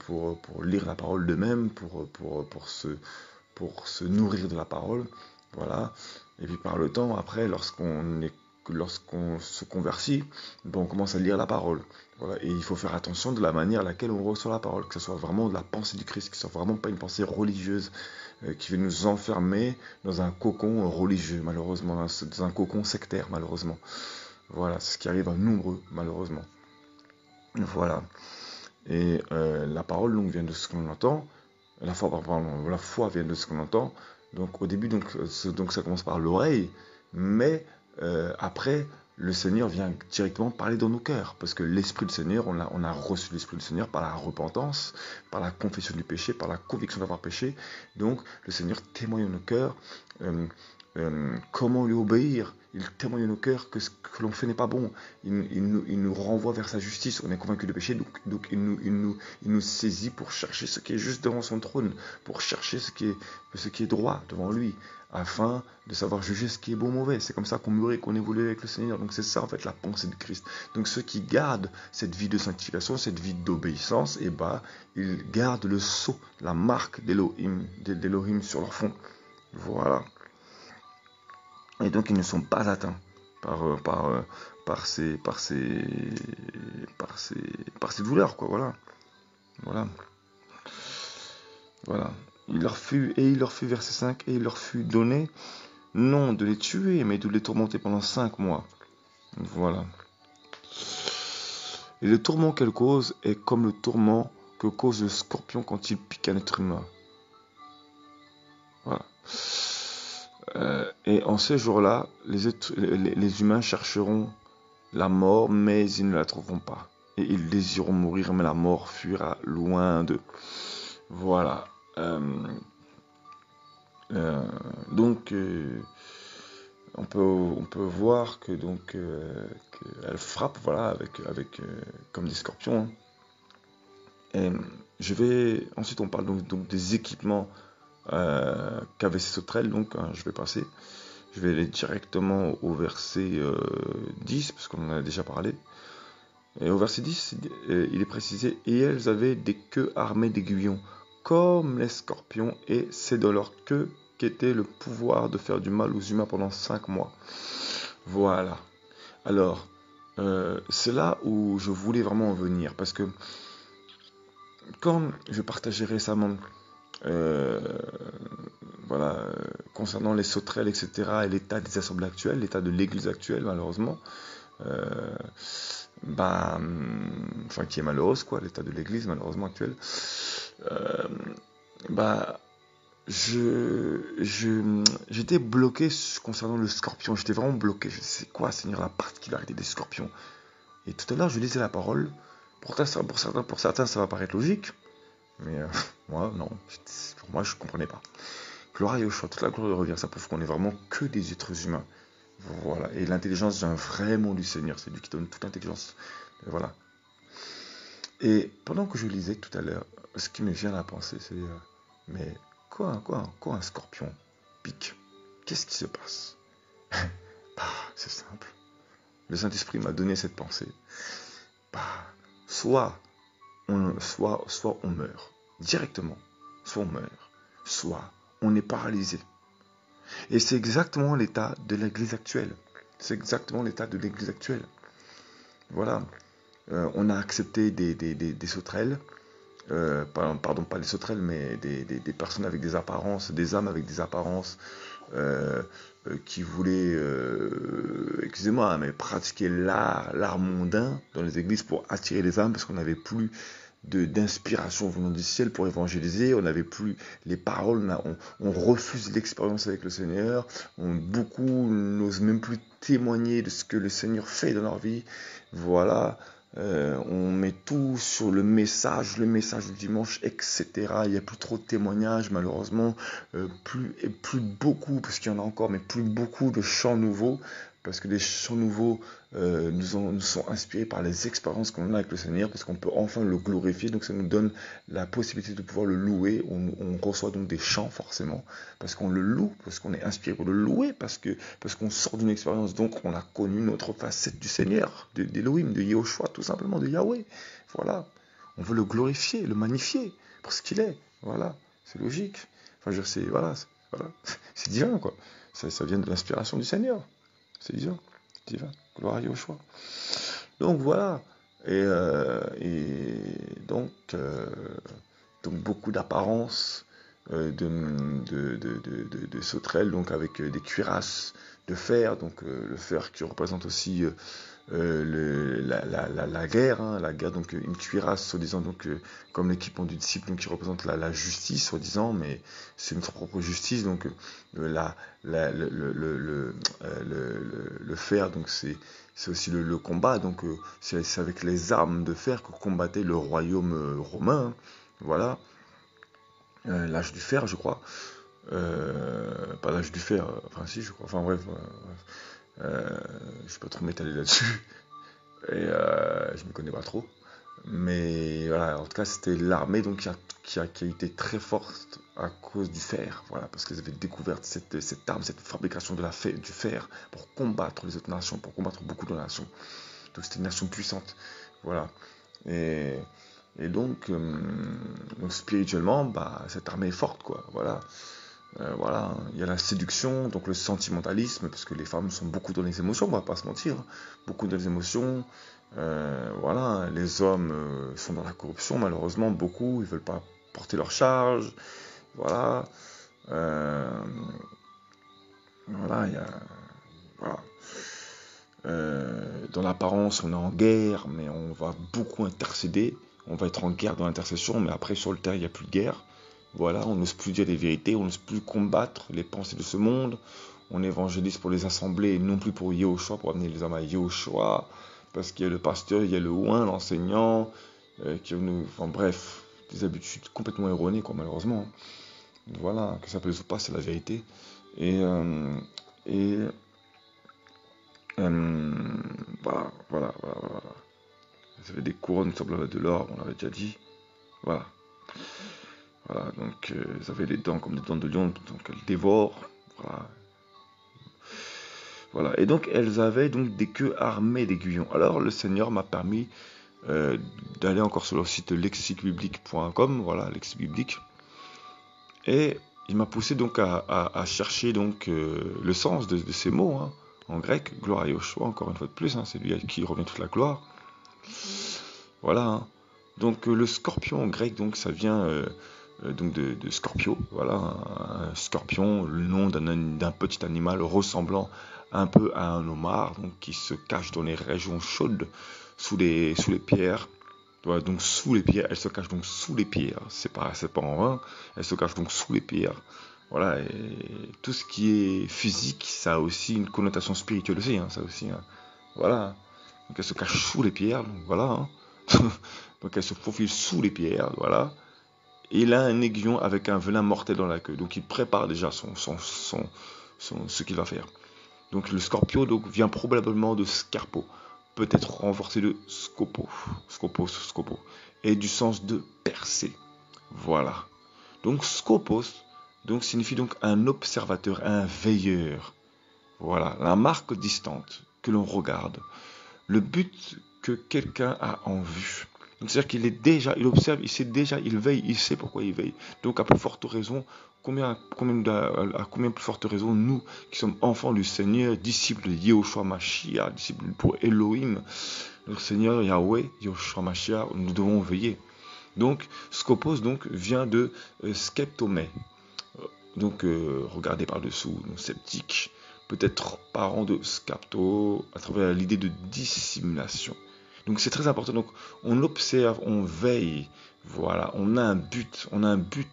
pour lire la parole d'eux-mêmes, pour se nourrir de la parole, voilà. Et puis par le temps, après, lorsqu'on se convertit, ben on commence à lire la parole. Voilà. Et il faut faire attention de la manière à laquelle on reçoit la parole, que ce soit vraiment de la pensée du Christ, que ce soit vraiment pas une pensée religieuse qui veut nous enfermer dans un cocon religieux, malheureusement, dans un cocon sectaire, malheureusement. Voilà, c'est ce qui arrive à nombreux, malheureusement. Voilà. Et la parole donc vient de ce qu'on entend. La foi vient de ce qu'on entend. Donc au début, donc ça commence par l'oreille, mais après, le Seigneur vient directement parler dans nos cœurs, parce que l'Esprit du Seigneur, on a reçu l'Esprit du Seigneur par la repentance, par la confession du péché, par la conviction d'avoir péché. Donc le Seigneur témoigne dans nos cœurs comment lui obéir. Il témoigne à nos cœurs que ce que l'on fait n'est pas bon. Il nous renvoie vers sa justice. On est convaincu de péché, donc il nous saisit pour chercher ce qui est juste devant son trône, pour chercher ce qui est droit devant lui, afin de savoir juger ce qui est bon ou mauvais. C'est comme ça qu'on mûrit, qu'on évolue avec le Seigneur. Donc c'est ça en fait la pensée de Christ. Donc ceux qui gardent cette vie de sanctification, cette vie d'obéissance, et ils gardent le sceau, la marque d'Élohim sur leur front. Voilà. Et donc ils ne sont pas atteints par ces douleurs, quoi. Voilà. Il leur fut, verset 5, et il leur fut donné, non de les tuer, mais de les tourmenter pendant 5 mois. Voilà. Et le tourment qu'elle cause est comme le tourment que cause le scorpion quand il pique un être humain. Voilà. Et en ces jours-là, les humains chercheront la mort, mais ils ne la trouveront pas. Et ils désireront mourir, mais la mort fuira loin d'eux. Voilà. Donc, on peut voir que qu'elle frappe, voilà, avec comme des scorpions. Et ensuite, on parle donc des équipements qu'avaient ces sauterelles. Donc, je vais passer. Je vais aller directement au verset 10, parce qu'on en a déjà parlé. Et au verset 10, il est précisé, et elles avaient des queues armées d'aiguillons, comme les scorpions, et c'est dans leur queue qu'était le pouvoir de faire du mal aux humains pendant 5 mois. Voilà. Alors, c'est là où je voulais vraiment en venir, parce que quand je partageais récemment concernant les sauterelles, etc., et l'état des assemblées actuelles, l'état de l'église actuelle, malheureusement, qui est malheureuse, quoi, l'état de l'église, malheureusement, actuel, j'étais bloqué concernant le scorpion, j'étais vraiment bloqué, je sais quoi, Seigneur, la particularité des scorpions. Et tout à l'heure, je lisais la parole, pour certains, ça va paraître logique, mais moi, non, pour moi, je ne comprenais pas. Gloire à Yeshua, toute la gloire revient, ça prouve qu'on est vraiment que des êtres humains. Voilà, et l'intelligence vient vraiment du Seigneur, c'est lui qui donne toute l'intelligence. Voilà. Et pendant que je lisais tout à l'heure, ce qui me vient à la pensée, c'est mais quoi un scorpion pique? Qu'est-ce qui se passe? C'est simple. Le Saint-Esprit m'a donné cette pensée. Soit on meurt directement, soit on meurt, soit on est paralysé. Et c'est exactement l'état de l'Église actuelle. Voilà. On a accepté des sauterelles, pardon, pas des sauterelles, mais des personnes avec des apparences, des âmes avec des apparences, qui voulaient, excusez-moi, mais pratiquer l'art mondain dans les églises pour attirer les âmes, parce qu'on n'avait plus d'inspiration venant du ciel pour évangéliser, on n'avait plus les paroles, on refuse l'expérience avec le Seigneur, beaucoup n'osent même plus témoigner de ce que le Seigneur fait dans leur vie. Voilà. On met tout sur le message du dimanche, etc. Il n'y a plus trop de témoignages, malheureusement, plus beaucoup, parce qu'il y en a encore, mais plus beaucoup de chants nouveaux, parce que les chants nouveaux nous sont inspirés par les expériences qu'on a avec le Seigneur, parce qu'on peut enfin le glorifier, donc ça nous donne la possibilité de pouvoir le louer. On reçoit donc des chants, forcément, parce qu'on le loue, parce qu'on est inspiré pour le louer, parce qu'on sort d'une expérience, donc on a connu notre facette du Seigneur, d'Elohim, de Yehoshua, tout simplement, de Yahweh. Voilà. On veut le glorifier, le magnifier, pour ce qu'il est. Voilà. C'est logique. Enfin, c'est divin, quoi. Ça vient de l'inspiration du Seigneur. C'est divin. Gloire à Yehoshua. Donc voilà. Et donc beaucoup d'apparence de sauterelles, donc avec des cuirasses de fer, donc le fer qui représente aussi la guerre, la guerre, donc une cuirasse, soi-disant, donc comme l'équipement du disciple, donc qui représente la justice, soi-disant, mais c'est notre propre justice, donc le fer, donc c'est aussi le combat, donc c'est avec les armes de fer que combattait le royaume romain, voilà, l'âge du fer, je crois. pas l'âge du fer, enfin si, je crois. Enfin bref, je vais pas trop m'étaler là-dessus. Et je me connais pas trop. Mais voilà, en tout cas, c'était l'armée donc qui a été très forte à cause du fer. Voilà, parce qu'ils avaient découvert cette arme, cette fabrication du fer pour combattre les autres nations, pour combattre beaucoup de nations. Donc c'était une nation puissante. Voilà. Et, et donc spirituellement, bah, cette armée est forte, quoi. Voilà. Voilà, il y a la séduction, donc le sentimentalisme, parce que les femmes sont beaucoup dans les émotions, on va pas se mentir, beaucoup dans les émotions. Voilà, les hommes sont dans la corruption, malheureusement, beaucoup, ils veulent pas porter leur charge. Voilà, euh, voilà, il y a, voilà. Dans l'apparence, on est en guerre, mais on va beaucoup intercéder. On va être en guerre dans l'intercession, mais après sur le terrain, il n'y a plus de guerre. Voilà, on n'ose plus dire les vérités, on n'ose plus combattre les pensées de ce monde. On évangélise pour les assemblées, non plus pour Yehoshua, pour amener les hommes à Yehoshua. Parce qu'il y a le pasteur, il y a le oin, l'enseignant, qui nous, enfin bref, des habitudes complètement erronées, quoi, malheureusement. Voilà, que ça plaise ou pas, c'est la vérité. Et, euh, et voilà. Vous avez des couronnes semblables à de l'or, on l'avait déjà dit. Voilà. Voilà, donc vous avez les dents comme des dents de lion, donc elles dévorent. Voilà. Voilà. Et donc elles avaient donc des queues armées d'aiguillons. Alors le Seigneur m'a permis d'aller encore sur le site lexiquebiblique.com, voilà, lexique biblique. Et il m'a poussé donc à chercher donc le sens de ces mots, hein, en grec, gloire à Yoshua, encore une fois de plus, hein, c'est lui à qui revient toute la gloire. Voilà. Hein. Donc le scorpion en grec, donc ça vient donc de Scorpio, voilà, un scorpion, le nom d'un petit animal ressemblant un peu à un homard, donc qui se cache dans les régions chaudes, sous les pierres. Voilà, donc sous les pierres, elle se cache donc sous les pierres, c'est pas en vain, elle se cache donc sous les pierres. Voilà, et tout ce qui est physique, ça a aussi une connotation spirituelle aussi, hein, ça aussi. Hein. Voilà, donc elle se cache sous les pierres, donc voilà. Hein. Donc elle se faufile sous les pierres, voilà. Et il a un aiguillon avec un venin mortel dans la queue. Donc il prépare déjà ce qu'il va faire. Donc le scorpio donc, vient probablement de scarpo, peut-être renforcé de scopo, et du sens de percer. Voilà. Donc scopos donc, signifie donc un observateur, un veilleur. Voilà, la marque distante que l'on regarde. Le but que quelqu'un a en vue. C'est-à-dire qu'il est déjà, il observe, il sait déjà, il veille, il sait pourquoi il veille. Donc à plus forte raison, à combien plus forte raison, nous qui sommes enfants du Seigneur, disciples de Yehoshua Mashiach, disciples pour Elohim, notre Seigneur Yahweh, Yehoshua Mashiach, nous devons veiller. Donc scopos donc vient de skeptomai. Donc regardez par-dessous, donc sceptique, peut-être parent de scapto, à travers l'idée de dissimulation. Donc c'est très important. Donc on observe, on veille, voilà, on a un but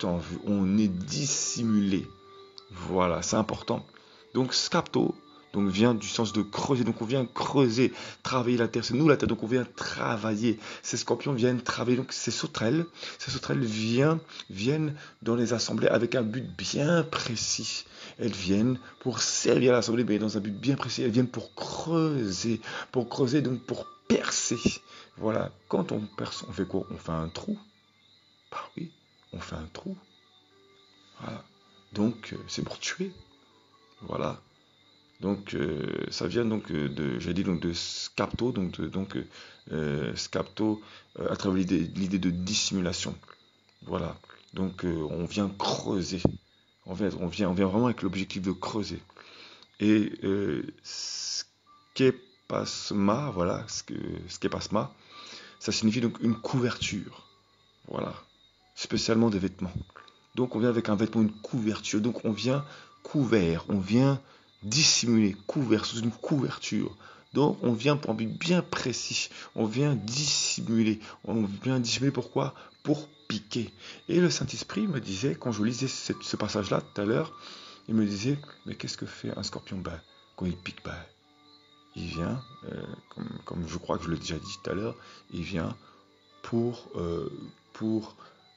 en vue, on est dissimulé. Voilà, c'est important. Donc scapto donc vient du sens de creuser. Donc on vient creuser, travailler la terre. C'est nous la terre, donc on vient travailler. Ces scorpions viennent travailler. Donc ces sauterelles viennent dans les assemblées avec un but bien précis. Elles viennent pour servir à l'assemblée, mais dans un but bien précis. Elles viennent pour creuser, donc pour percer. Voilà, quand on perce, on fait quoi? On fait un trou. Bah oui, on fait un trou. Voilà. Donc c'est pour tuer. Voilà. Donc ça vient donc j'ai dit donc de scapto, scapto à travers l'idée de dissimulation. Voilà. Donc on vient creuser. On vient vraiment avec l'objectif de creuser. Et skepasma, voilà, skepasma, ça signifie donc une couverture. Voilà. Spécialement des vêtements. Donc on vient avec un vêtement, une couverture. Donc on vient couvert, on vient dissimuler, couvert, sous une couverture. Donc on vient pour un but bien précis. On vient dissimuler. On vient dissimuler pourquoi? Pour piquer. Et le Saint-Esprit me disait, quand je lisais ce passage-là tout à l'heure, il me disait, mais qu'est-ce que fait un scorpion? Ben, quand il pique, ben, il vient, comme je crois que je l'ai déjà dit tout à l'heure, il vient pour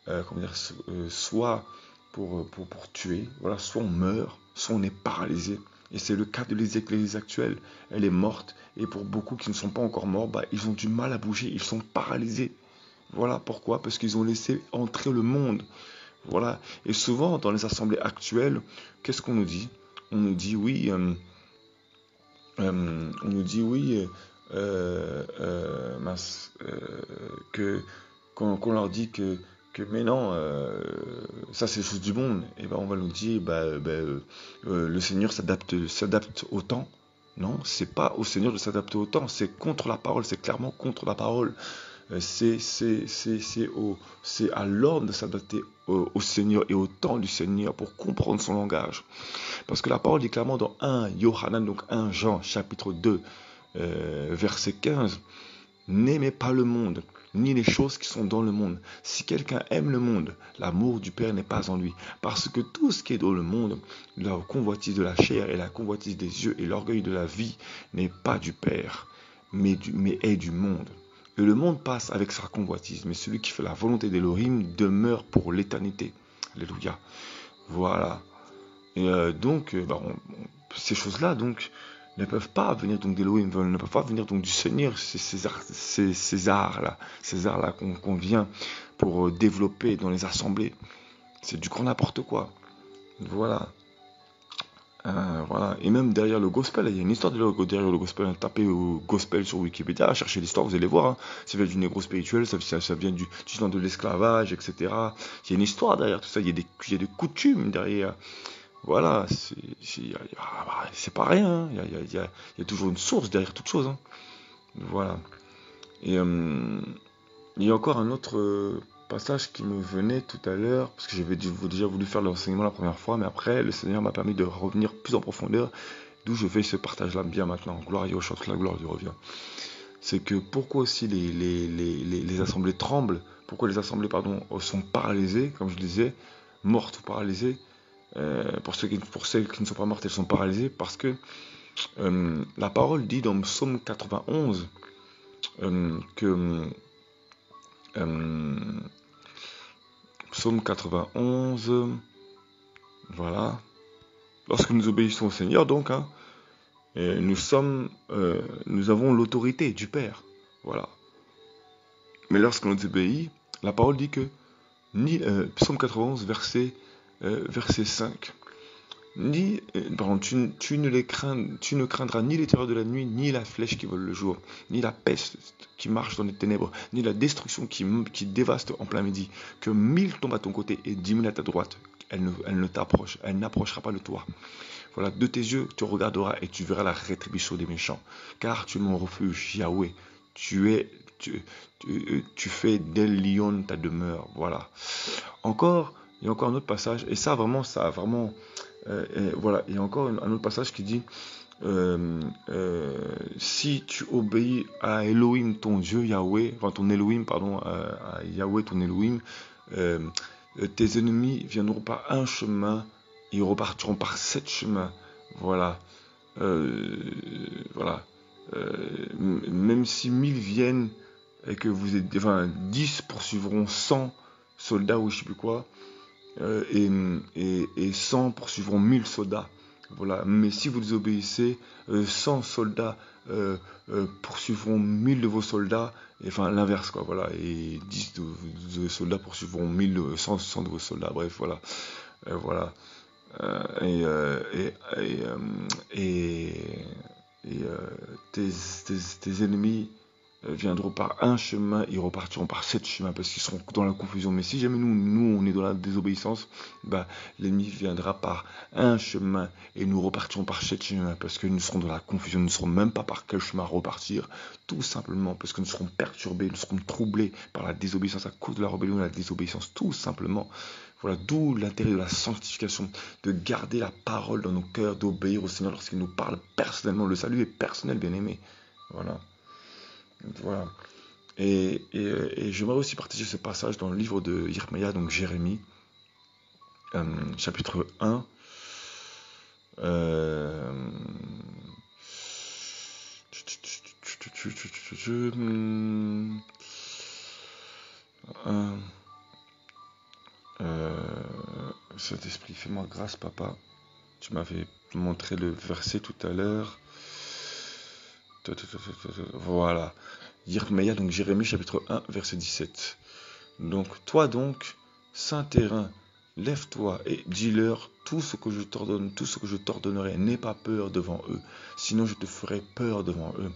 comment dire, soit pour tuer. Voilà, soit on meurt, soit on est paralysé. Et c'est le cas de l'Église actuelle. Elle est morte. Et pour beaucoup qui ne sont pas encore morts, ils ont du mal à bouger. Ils sont paralysés. Voilà pourquoi. Parce qu'ils ont laissé entrer le monde. Voilà. Et souvent, dans les assemblées actuelles, qu'est-ce qu'on nous dit? On nous dit oui. On nous dit oui. Que qu'on leur dit que mais non, ça c'est chose du monde, et ben on va nous dire le Seigneur s'adapte au temps. Non, c'est pas au Seigneur de s'adapter au temps, c'est contre la parole, c'est clairement contre la parole. C'est à l'homme de s'adapter au Seigneur et au temps du Seigneur pour comprendre son langage. Parce que la parole dit clairement dans 1 Yohanan, donc 1 Jean chapitre 2, verset 15, n'aimez pas le monde, ni les choses qui sont dans le monde. Si quelqu'un aime le monde, l'amour du Père n'est pas en lui. Parce que tout ce qui est dans le monde, la convoitise de la chair et la convoitise des yeux et l'orgueil de la vie n'est pas du Père, mais est du monde. Et le monde passe avec sa convoitise, mais celui qui fait la volonté d'Élohim demeure pour l'éternité. Alléluia. Voilà. Et ces choses-là, donc, ne peuvent pas venir donc d'Elohim, ne peuvent pas venir donc du Seigneur, ces arts-là qu'on vient pour développer dans les assemblées. C'est du grand n'importe quoi. Voilà. Voilà. Et même derrière le gospel, il y a une histoire derrière le gospel. Tapez gospel sur Wikipédia, cherchez l'histoire, vous allez voir. Hein. Ça vient du négro spirituel, ça vient du temps de l'esclavage, etc. Il y a une histoire derrière tout ça, il y a des coutumes derrière. Voilà, c'est pas rien, hein. Il y a toujours une source derrière toute chose. Hein. Voilà. Et il y a encore un autre passage qui me venait tout à l'heure, parce que j'avais déjà voulu faire l'enseignement la première fois, mais après, le Seigneur m'a permis de revenir plus en profondeur, d'où je fais ce partage-là bien maintenant. Gloire à Yoshua, que la gloire lui revient. C'est que pourquoi aussi les assemblées tremblent, pourquoi les assemblées sont paralysées, comme je disais, mortes ou paralysées. Pour celles qui ne sont pas mortes, elles sont paralysées parce que la parole dit dans Psaume 91 que Psaume 91, voilà, lorsque nous obéissons au Seigneur, donc, hein, nous avons l'autorité du Père, voilà. Mais lorsqu'on nous obéit, la parole dit que Psaume 91, verset 5. Tu ne craindras ni les terreurs de la nuit, ni la flèche qui vole le jour, ni la peste qui marche dans les ténèbres, ni la destruction qui dévaste en plein midi. Que 1000 tombent à ton côté et 10 000 à ta droite, elle n'approchera pas de toi. Voilà, de tes yeux, tu regarderas et tu verras la rétribution des méchants. Car tu es mon refuge, Yahweh. Tu fais d'El Lion ta demeure. Voilà. Il y a encore un autre passage, et ça vraiment, voilà, il y a encore un autre passage qui dit si tu obéis à Elohim ton Dieu Yahweh, enfin ton Elohim, pardon, à Yahweh ton Elohim, tes ennemis viendront par un chemin, ils repartiront par 7 chemins. Voilà. Voilà. Même si 1000 viennent et que vous êtes, enfin 10 poursuivront 100 soldats ou je sais plus quoi, et 100 poursuivront 1000 soldats. Voilà. Mais si vous désobéissez, 100 soldats poursuivront 1000 de vos soldats, et enfin l'inverse quoi, voilà, et 10 de soldats poursuivront 100 de vos soldats, bref, voilà. Voilà. Tes ennemis viendront par un chemin, ils repartiront par 7 chemins parce qu'ils seront dans la confusion. Mais si jamais nous on est dans la désobéissance, l'ennemi viendra par un chemin et nous repartirons par 7 chemins parce que nous serons dans la confusion. Nous ne saurons même pas par quel chemin repartir, tout simplement parce que nous serons perturbés, nous serons troublés par la désobéissance à cause de la rébellion et la désobéissance, tout simplement. Voilà, d'où l'intérêt de la sanctification, de garder la parole dans nos cœurs, d'obéir au Seigneur lorsqu'il nous parle personnellement. Le salut est personnel, bien aimé. Voilà. Voilà. Et j'aimerais aussi partager ce passage dans le livre de Yeremia, donc Jérémie, chapitre 1. Saint-Esprit, fais-moi grâce, papa. Tu m'avais montré le verset tout à l'heure. Voilà. Yirmeya, donc Jérémie chapitre 1, verset 17. Donc, toi donc, saint terrain, lève-toi et dis-leur tout ce que je t'ordonne, tout ce que je t'ordonnerai. N'aie pas peur devant eux, sinon je te ferai peur devant eux.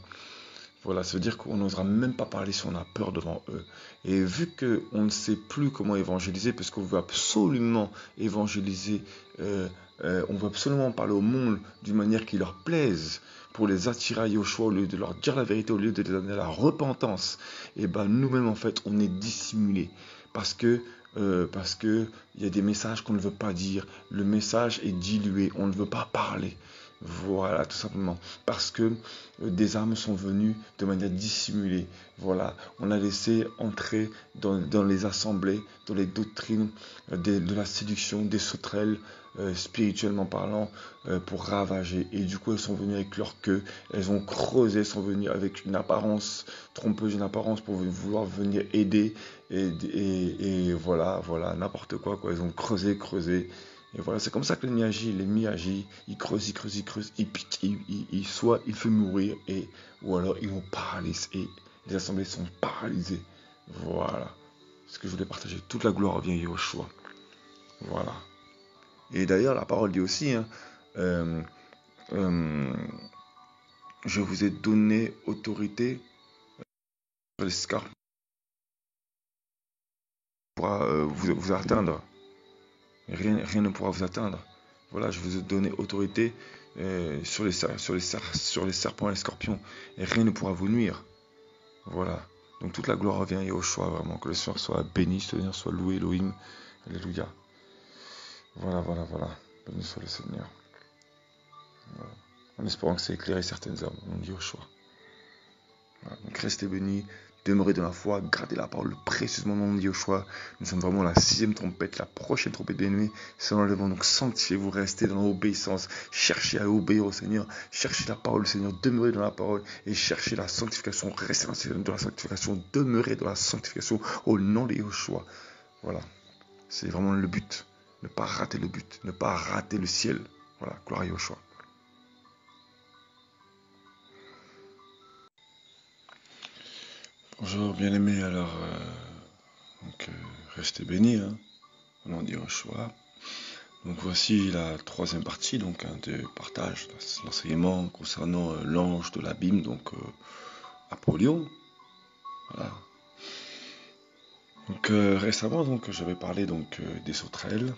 Voilà, ça veut dire qu'on n'osera même pas parler si on a peur devant eux. Et vu qu'on ne sait plus comment évangéliser, parce qu'on veut absolument évangéliser, on veut absolument parler au monde d'une manière qui leur plaise, pour les attirer à Yoshua, au lieu de leur dire la vérité, au lieu de les amener à la repentance, et ben nous-mêmes en fait, on est dissimulés. Parce que il y a des messages qu'on ne veut pas dire, le message est dilué, on ne veut pas parler. Voilà, tout simplement. Parce que des armes sont venues de manière dissimulée. Voilà, on a laissé entrer dans les assemblées, dans les doctrines de la séduction, des sauterelles, spirituellement parlant, pour ravager. Et du coup, elles sont venues avec leur queue, elles ont creusé, elles sont venues avec une apparence trompeuse, une apparence pour vouloir venir aider. Et voilà, n'importe quoi. Elles ont creusé. Et voilà, c'est comme ça que l'ennemi agit, il creuse, il pique, soit il fait mourir, ou alors ils vont paralyser, et les assemblées sont paralysées. Voilà, ce que je voulais partager, toute la gloire revient à Yoshua. Voilà. Et d'ailleurs, la parole dit aussi, je vous ai donné autorité sur les scarpes pour vous atteindre. Rien ne pourra vous atteindre. Voilà, je vous ai donné autorité sur les serpents et les scorpions. Et rien ne pourra vous nuire. Voilà. Donc toute la gloire revient à Yahushua, vraiment. Que le Seigneur soit béni, que le Seigneur soit loué, Elohim. Alléluia. Voilà. Béni soit le Seigneur. Voilà. En espérant que ça éclaire certaines âmes. On dit Yahushua. Voilà. Donc restez bénis. Demeurez dans la foi, gardez la parole précieusement dans le nom de Yoshua. Nous sommes vraiment la 6e trompette, la prochaine trompette bien-aimée. Selon le vent, donc sanctifiez-vous, restez dans l'obéissance. Cherchez à obéir au Seigneur. Cherchez la parole du Seigneur, demeurez dans la parole et cherchez la sanctification. Restez dans la sanctification, demeurez dans la sanctification au nom de Yoshua. Voilà, c'est vraiment le but. Ne pas rater le but, ne pas rater le ciel. Voilà, gloire à Yoshua. Bonjour bien-aimés, alors restez bénis, au nom de Yoshua. Donc voici la 3e partie de partage, l'enseignement concernant l'ange de l'abîme, donc Apollyon. Voilà. Donc récemment, j'avais parlé des sauterelles,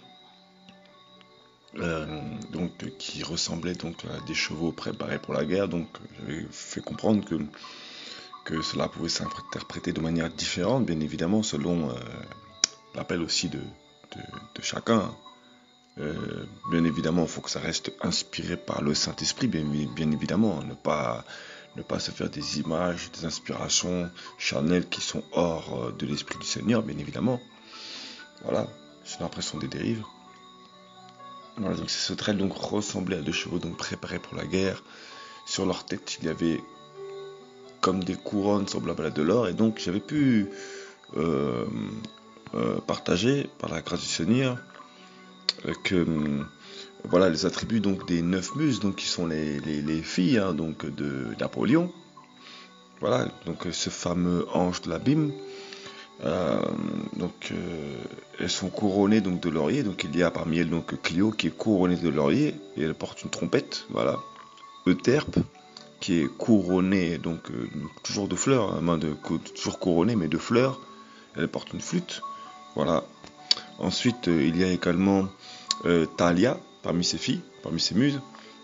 qui ressemblaient à des chevaux préparés pour la guerre. Donc j'avais fait comprendre que cela pouvait s'interpréter de manière différente, bien évidemment, selon l'appel aussi de chacun. Bien évidemment, il faut que ça reste inspiré par le Saint-Esprit, bien évidemment. Ne pas se faire des images, des inspirations charnelles qui sont hors de l'Esprit du Seigneur, bien évidemment. Voilà, sinon après sont des dérives. Voilà, donc ces sauterelles ressemblaient à 2 chevaux préparés pour la guerre. Sur leur tête, il y avait comme des couronnes semblables à de l'or, et donc j'avais pu partager par la grâce du Seigneur que voilà les attributs des 9 muses, qui sont les filles d'Apollyon. Voilà, ce fameux ange de l'abîme. Elles sont couronnées de laurier. Donc il y a parmi elles Clio qui est couronnée de laurier et elle porte une trompette. Voilà, Euterpe qui est couronnée toujours de fleurs, toujours couronnée mais de fleurs. Elle porte une flûte. Voilà. Ensuite il y a également Thalia parmi ses filles, parmi ses muses,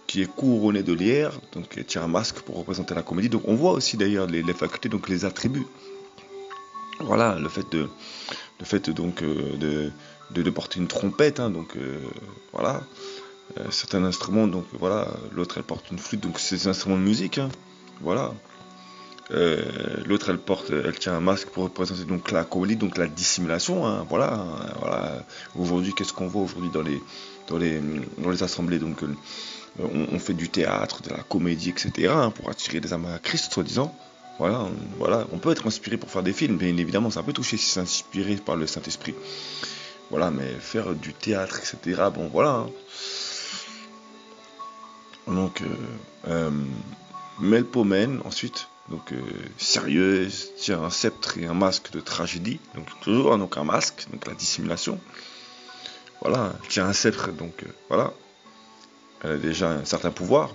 qui est couronnée de lierre, donc elle tient un masque pour représenter la comédie. Donc on voit aussi d'ailleurs les facultés, les attributs. Voilà, le fait de porter une trompette, voilà, certains instruments, voilà, l'autre elle porte une flûte, donc c'est des instruments de musique, voilà. L'autre elle tient un masque pour représenter la comédie, la dissimulation, voilà. Aujourd'hui, qu'est-ce qu'on voit aujourd'hui dans les assemblées, on fait du théâtre, de la comédie, etc., pour attirer des âmes à Christ, soi-disant. Voilà, on peut être inspiré pour faire des films, bien évidemment, ça peut toucher si c'est inspiré par le Saint-Esprit. voilà, mais faire du théâtre, etc. Bon, voilà. Donc, Melpomène, ensuite, donc sérieuse, tient un sceptre et un masque de tragédie. Donc, toujours donc, un masque, donc la dissimulation. Voilà, tient un sceptre, donc voilà. Elle a déjà un certain pouvoir.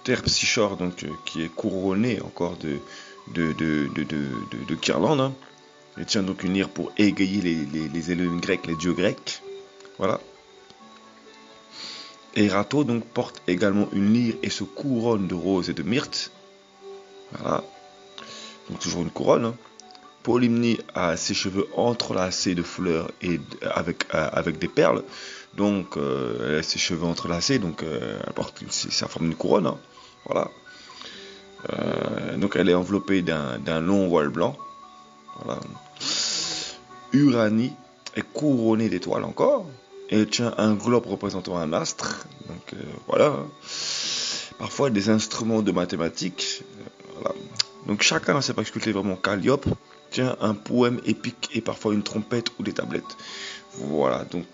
Terpsichore, donc, qui est couronné encore de Kirlande. Hein. Elle tient donc une lyre pour égayer les éléments grecs, les dieux grecs. Voilà. Erato donc porte également une lyre et se couronne de roses et de myrte. Voilà. Donc toujours une couronne. Hein. Polymnie a ses cheveux entrelacés de fleurs et avec des perles. Donc elle a ses cheveux entrelacés, donc elle porte ça forme une couronne. Hein. Voilà. Donc elle est enveloppée d'un long voile blanc. Voilà. Uranie est couronnée d'étoiles encore. Et elle tient un globe représentant un astre. Donc voilà. Parfois des instruments de mathématiques. Voilà. Donc chacun a sa particularité vraiment. Calliope tient un poème épique et parfois une trompette ou des tablettes. Voilà, donc,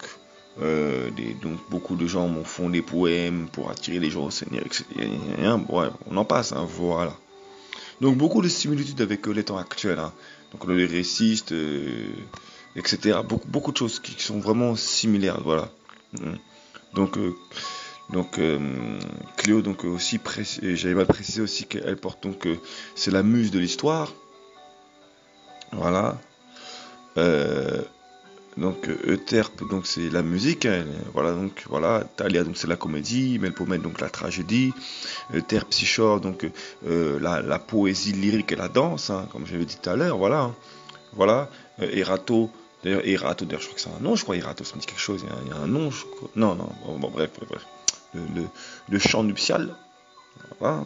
donc beaucoup de gens font des poèmes pour attirer les gens au Seigneur, etc. Ouais, on en passe, hein, voilà. Donc beaucoup de similitudes avec les temps actuels. Hein. Donc le lyriciste, etc. Beaucoup de choses qui sont vraiment similaires, voilà. Donc, Cléo, donc aussi, j'avais mal précisé aussi qu'elle porte donc, c'est la muse de l'histoire. Voilà. Donc Euterpe, donc c'est la musique. Hein, voilà, donc voilà. Thalia, donc c'est la comédie. Melpomène, donc la tragédie. Terpsichore, donc la poésie lyrique et la danse, hein, comme j'avais dit tout à l'heure. Voilà. Voilà. Erato. D'ailleurs, je crois que c'est un nom, je crois, Erato, ça me dit quelque chose, il y a un nom, je crois. Non, bon, bref. Le chant nuptial. Voilà.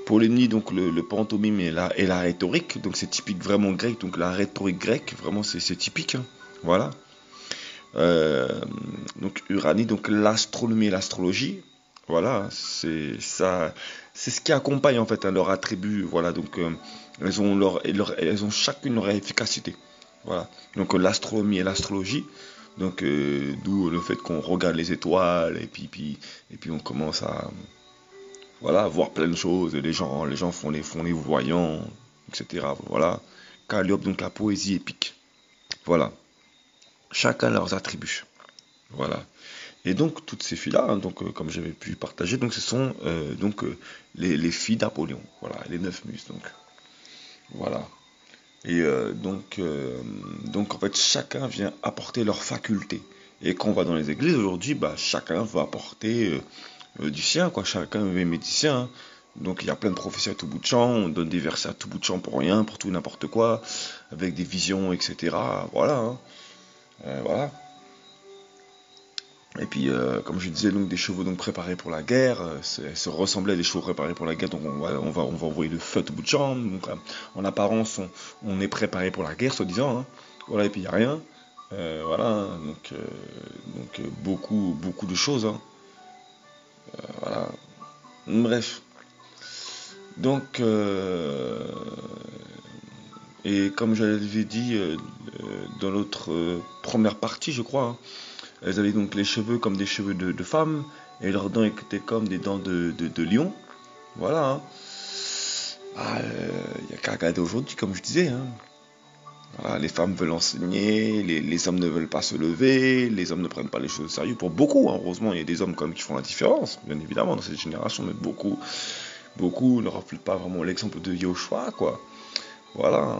Polémie, donc le pantomime et la rhétorique, donc c'est typique vraiment grec, donc la rhétorique grecque, vraiment c'est typique, hein. Voilà. Donc Uranie, donc l'astronomie et l'astrologie, voilà, c'est ça, c'est ce qui accompagne en fait hein, leur attribut, voilà, donc elles ont chacune leur efficacité, voilà. Donc l'astronomie et l'astrologie, donc d'où le fait qu'on regarde les étoiles et puis on commence à voilà, voir plein de choses, les gens font les voyants, etc. Voilà. Calliope, donc la poésie épique. Voilà. Chacun leurs attributs. Voilà. Et donc toutes ces filles-là, hein, donc comme j'avais pu partager, donc ce sont les filles d'Apollon. Voilà, les 9 muses. Donc voilà. Et donc en fait chacun vient apporter leur faculté. Et quand on va dans les églises aujourd'hui, bah chacun va apporter du sien, quoi. Chacun est médecin. Hein. Donc il y a plein de professeurs à tout bout de champ, on donne des versets à tout bout de champ pour rien, pour tout n'importe quoi, avec des visions, etc. Voilà. Hein. Voilà. Et puis, comme je disais, donc des chevaux donc préparés pour la guerre, se ressemblaient à des chevaux préparés pour la guerre, donc on va envoyer le feu à tout bout de champ. Donc, en apparence, on est préparé pour la guerre, soi-disant. Hein. Voilà, et puis il n'y a rien. Voilà, hein. Donc beaucoup de choses. Hein. Voilà. Bref. Donc, et comme je l'avais dit dans l'autre première partie, je crois, hein, elles avaient donc les cheveux comme des cheveux de femmes, et leurs dents étaient comme des dents de lion. Voilà. Hein. Y a qu'à regarder aujourd'hui, comme je disais. Hein. Voilà, les femmes veulent enseigner, les hommes ne veulent pas se lever, les hommes ne prennent pas les choses au sérieux. Pour beaucoup, hein, heureusement, il y a des hommes quand même qui font la différence, bien évidemment, dans cette génération, mais beaucoup ne reflètent pas vraiment l'exemple de Yoshua, quoi. Voilà.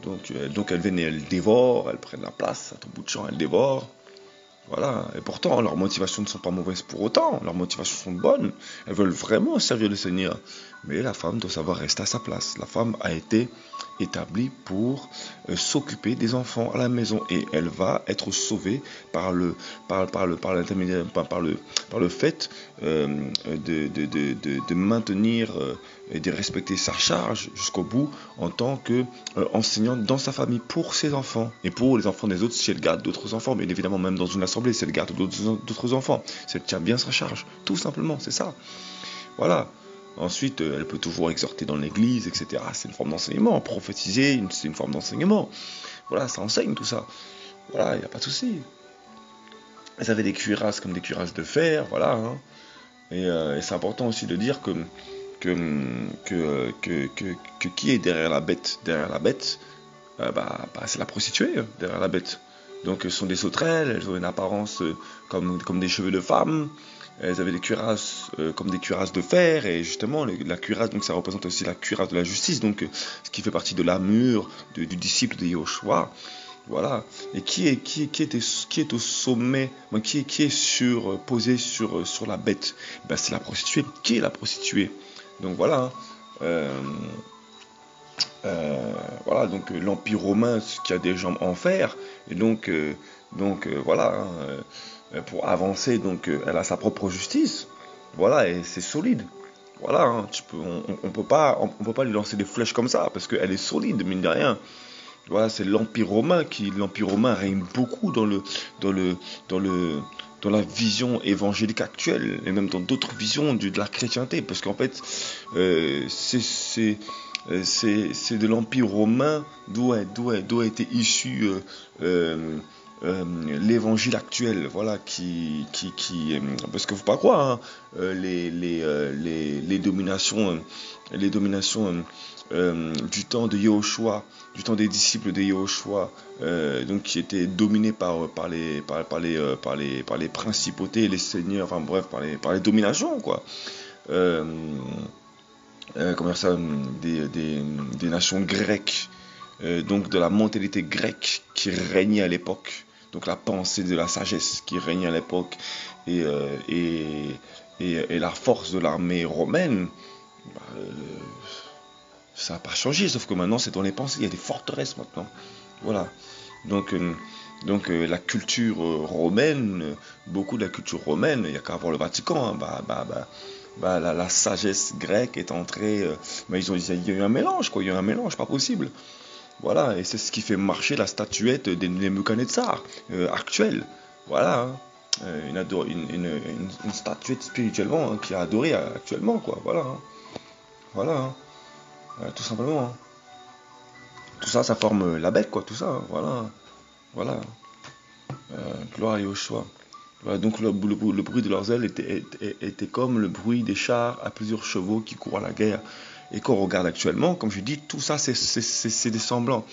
Donc elles viennent et elles dévorent, elles prennent la place, à tout bout de champ, elles dévorent. Voilà, et pourtant, leurs motivations ne sont pas mauvaises pour autant, leurs motivations sont bonnes, elles veulent vraiment servir le Seigneur. Mais la femme doit savoir rester à sa place. La femme a été établie pour s'occuper des enfants à la maison et elle va être sauvée par le fait de maintenir et de respecter sa charge jusqu'au bout en tant que enseignante dans sa famille pour ses enfants et pour les enfants des autres si elle garde d'autres enfants, bien évidemment même dans une assemblée si elle garde d'autres enfants, si elle tient bien sa charge, tout simplement, c'est ça. Voilà. Ensuite, elle peut toujours exhorter dans l'église, etc. C'est une forme d'enseignement. Prophétiser, c'est une forme d'enseignement. Voilà, ça enseigne tout ça. Voilà, il n'y a pas de souci. Elles avaient des cuirasses comme des cuirasses de fer, voilà. Hein. Et c'est important aussi de dire que, que qui est derrière la bête? Derrière la bête, c'est la prostituée, derrière la bête. Donc ce sont des sauterelles, elles ont une apparence comme des cheveux de femme. Elles avaient des cuirasses comme des cuirasses de fer, et justement la cuirasse, donc ça représente aussi la cuirasse de la justice, donc ce qui fait partie de l'armure du disciple de Yahushua. Voilà. Et qui est au sommet, qui est posé sur la bête? C'est la prostituée. Qui est la prostituée? Donc voilà. Hein. Voilà, donc l'Empire romain qui a des jambes en fer, et donc, voilà, hein, pour avancer, donc elle a sa propre justice, voilà, et c'est solide. Voilà, hein, on peut pas lui lancer des flèches comme ça, parce qu'elle est solide, mine de rien. Voilà, c'est l'Empire romain règne beaucoup dans la vision évangélique actuelle, et même dans d'autres visions de la chrétienté, parce qu'en fait, c'est de l'Empire romain d'où a été issu l'évangile actuel, voilà, parce que faut pas croire, hein, les dominations, du temps de Yahushua, du temps des disciples de Yahushua, donc qui étaient dominés par les principautés, les seigneurs, enfin bref, par les dominations, quoi. Comment dire ça, des nations grecques, donc de la mentalité grecque qui régnait à l'époque, donc la pensée de la sagesse qui régnait à l'époque, et la force de l'armée romaine, ça n'a pas changé, sauf que maintenant c'est dans les pensées, il y a des forteresses maintenant, voilà. Donc la culture romaine, beaucoup de la culture romaine, il n'y a qu'à voir le Vatican, hein, la sagesse grecque est entrée, il y a eu un mélange, quoi, il y a eu un mélange, pas possible. Voilà, et c'est ce qui fait marcher la statuette des Nebuchadnezzar actuelle. Voilà, hein. Une statuette spirituellement, hein, qui est adorée actuellement, quoi. Voilà, hein. Voilà, hein. Tout simplement. Hein. Tout ça, ça forme la bête, quoi. Tout ça, hein. Voilà, voilà. Gloire à Yoshua. Voilà, donc le bruit de leurs ailes était comme le bruit des chars à plusieurs chevaux qui courent à la guerre. Et qu'on regarde actuellement, comme je dis, tout ça c'est des semblants.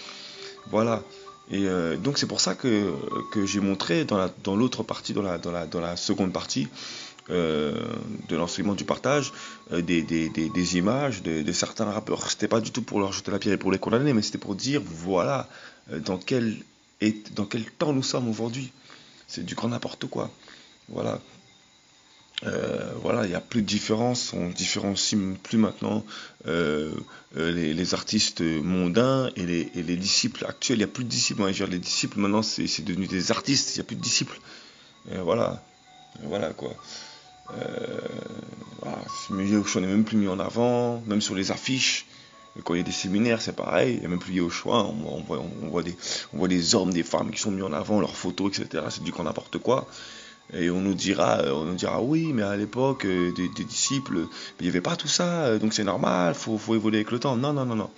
Voilà. Et donc c'est pour ça que j'ai montré dans l'autre partie, dans la seconde partie de l'enseignement du partage, des images de certains rappeurs. C'était pas du tout pour leur jeter la pierre et pour les condamner, mais c'était pour dire voilà dans quel temps nous sommes aujourd'hui. C'est du grand n'importe quoi. Voilà. Voilà, il n'y a plus de différence, on différencie plus maintenant les artistes mondains et les disciples actuels. Il n'y a plus de disciples, hein. Les disciples maintenant c'est devenu des artistes, il n'y a plus de disciples. Voilà, voilà quoi. Voilà, Yahushua n'est même plus mis en avant, même sur les affiches. Quand il y a des séminaires, c'est pareil, il n'y a même plus Yahushua, on voit des hommes, des femmes qui sont mis en avant, leurs photos, etc. C'est du grand n'importe quoi. Et on nous dira oui, mais à l'époque des disciples, il n'y avait pas tout ça, donc c'est normal, faut évoluer avec le temps. Non, non, non, non.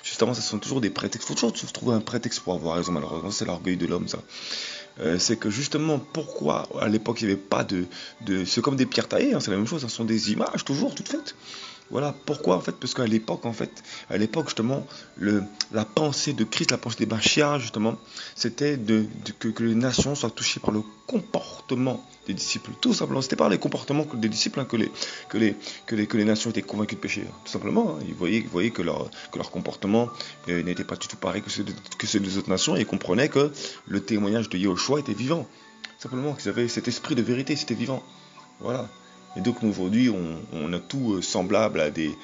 Justement, ce sont toujours des prétextes. Faut toujours trouver un prétexte pour avoir raison, malheureusement, c'est l'orgueil de l'homme, ça. C'est que justement, pourquoi à l'époque il n'y avait pas c'est comme des pierres taillées, hein, c'est la même chose, ce sont des images toujours toutes faites. Voilà, pourquoi en fait? Parce qu'à l'époque, justement, la pensée de Christ, la pensée des Mashiach, justement, c'était que les nations soient touchées par le comportement des disciples. Tout simplement, c'était par les comportements des disciples, hein, que les nations étaient convaincues de péché. Tout simplement, hein. Ils voyaient que leur comportement n'était pas du tout pareil que ceux des autres nations, et ils comprenaient que le témoignage de Yahushua était vivant. Simplement, qu'ils avaient cet esprit de vérité, c'était vivant. Voilà. Et donc nous aujourd'hui on a tout semblable à des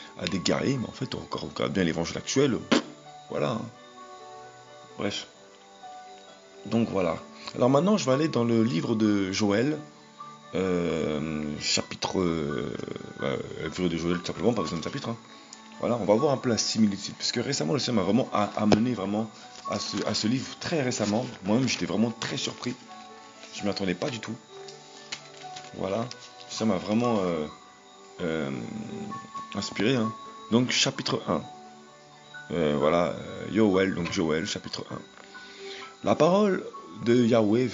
guerriers, mais en fait on regarde bien l'évangile actuel, voilà. Hein. Bref. Donc voilà. Alors maintenant je vais aller dans le livre de Joël, chapitre livre de Joël tout simplement, pas besoin de chapitre. Hein. Voilà, on va voir un peu la similitude, parce que récemment le Seigneur m'a vraiment amené vraiment à ce livre très récemment. Moi-même j'étais vraiment très surpris. Je m'y attendais pas du tout. Voilà. Ça m'a vraiment inspiré. Hein. Donc chapitre 1. Voilà, Yoel, donc Joël, chapitre 1. La parole de Yahweh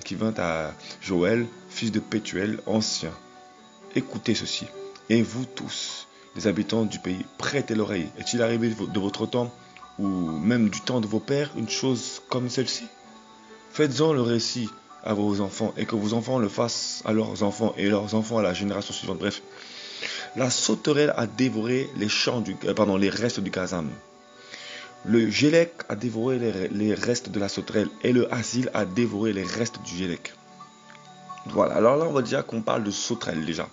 qui vint à Joël, fils de Pétuel, ancien. Écoutez ceci, et vous tous, les habitants du pays, prêtez l'oreille. Est-il arrivé de votre temps, ou même du temps de vos pères, une chose comme celle-ci? Faites-en le récit à vos enfants, et que vos enfants le fassent à leurs enfants, et leurs enfants à la génération suivante. Bref, la sauterelle a dévoré les restes du gazam. Le gélec a dévoré les restes de la sauterelle, et le asile a dévoré les restes du gélec. Voilà, alors là on va dire qu'on parle de sauterelle déjà.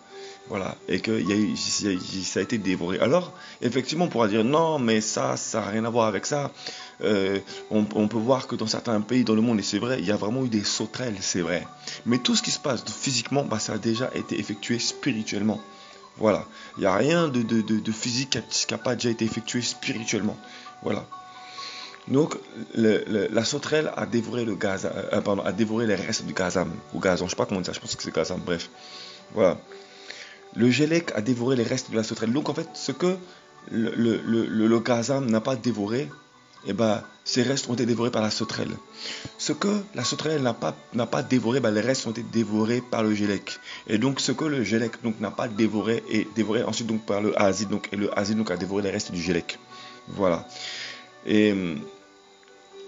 Voilà, et que ça a été dévoré. Alors, effectivement, on pourra dire non, mais ça n'a rien à voir avec ça. On peut voir que dans certains pays dans le monde, et c'est vrai, il y a vraiment eu des sauterelles, c'est vrai. Mais tout ce qui se passe physiquement, ça a déjà été effectué spirituellement. Voilà, il n'y a rien de physique qui n'a pas déjà été effectué spirituellement. Voilà. Donc, la sauterelle a dévoré a dévoré les restes du gazam, ou gazon, je sais pas comment dire, je pense que c'est gazam, bref. Voilà. Le gélec a dévoré les restes de la sauterelle. Donc en fait, ce que le gazam n'a pas dévoré, ces restes ont été dévorés par la sauterelle. Ce que la sauterelle n'a pas dévoré, les restes ont été dévorés par le gélec. Et donc ce que le gélec n'a pas dévoré est dévoré ensuite donc par le asile. Et le asile a dévoré les restes du gélec. Voilà. Et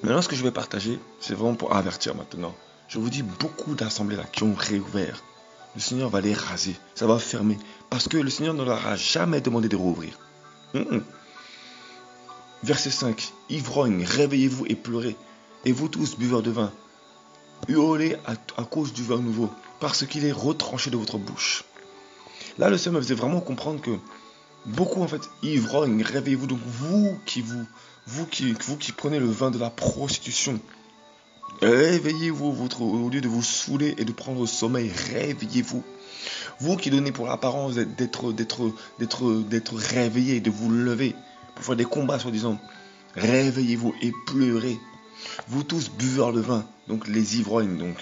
maintenant ce que je vais partager, c'est vraiment pour avertir maintenant. Je vous dis beaucoup d'assemblées là qui ont réouvert. Le Seigneur va les raser, ça va fermer. Parce que le Seigneur ne leur a jamais demandé de rouvrir. Verset 5. Ivrogne, réveillez-vous et pleurez. Et vous tous, buveurs de vin, hurlez à cause du vin nouveau, parce qu'il est retranché de votre bouche. Là, le Seigneur me faisait vraiment comprendre que beaucoup, en fait, ivrogne, réveillez-vous. Donc, vous qui prenez le vin de la prostitution, réveillez-vous au lieu de vous saouler et de prendre sommeil. Réveillez-vous. Vous qui donnez pour l'apparence d'être réveillé, de vous lever pour faire des combats soi-disant. Réveillez-vous et pleurez. Vous tous buveurs de vin, donc les ivrognes. Donc.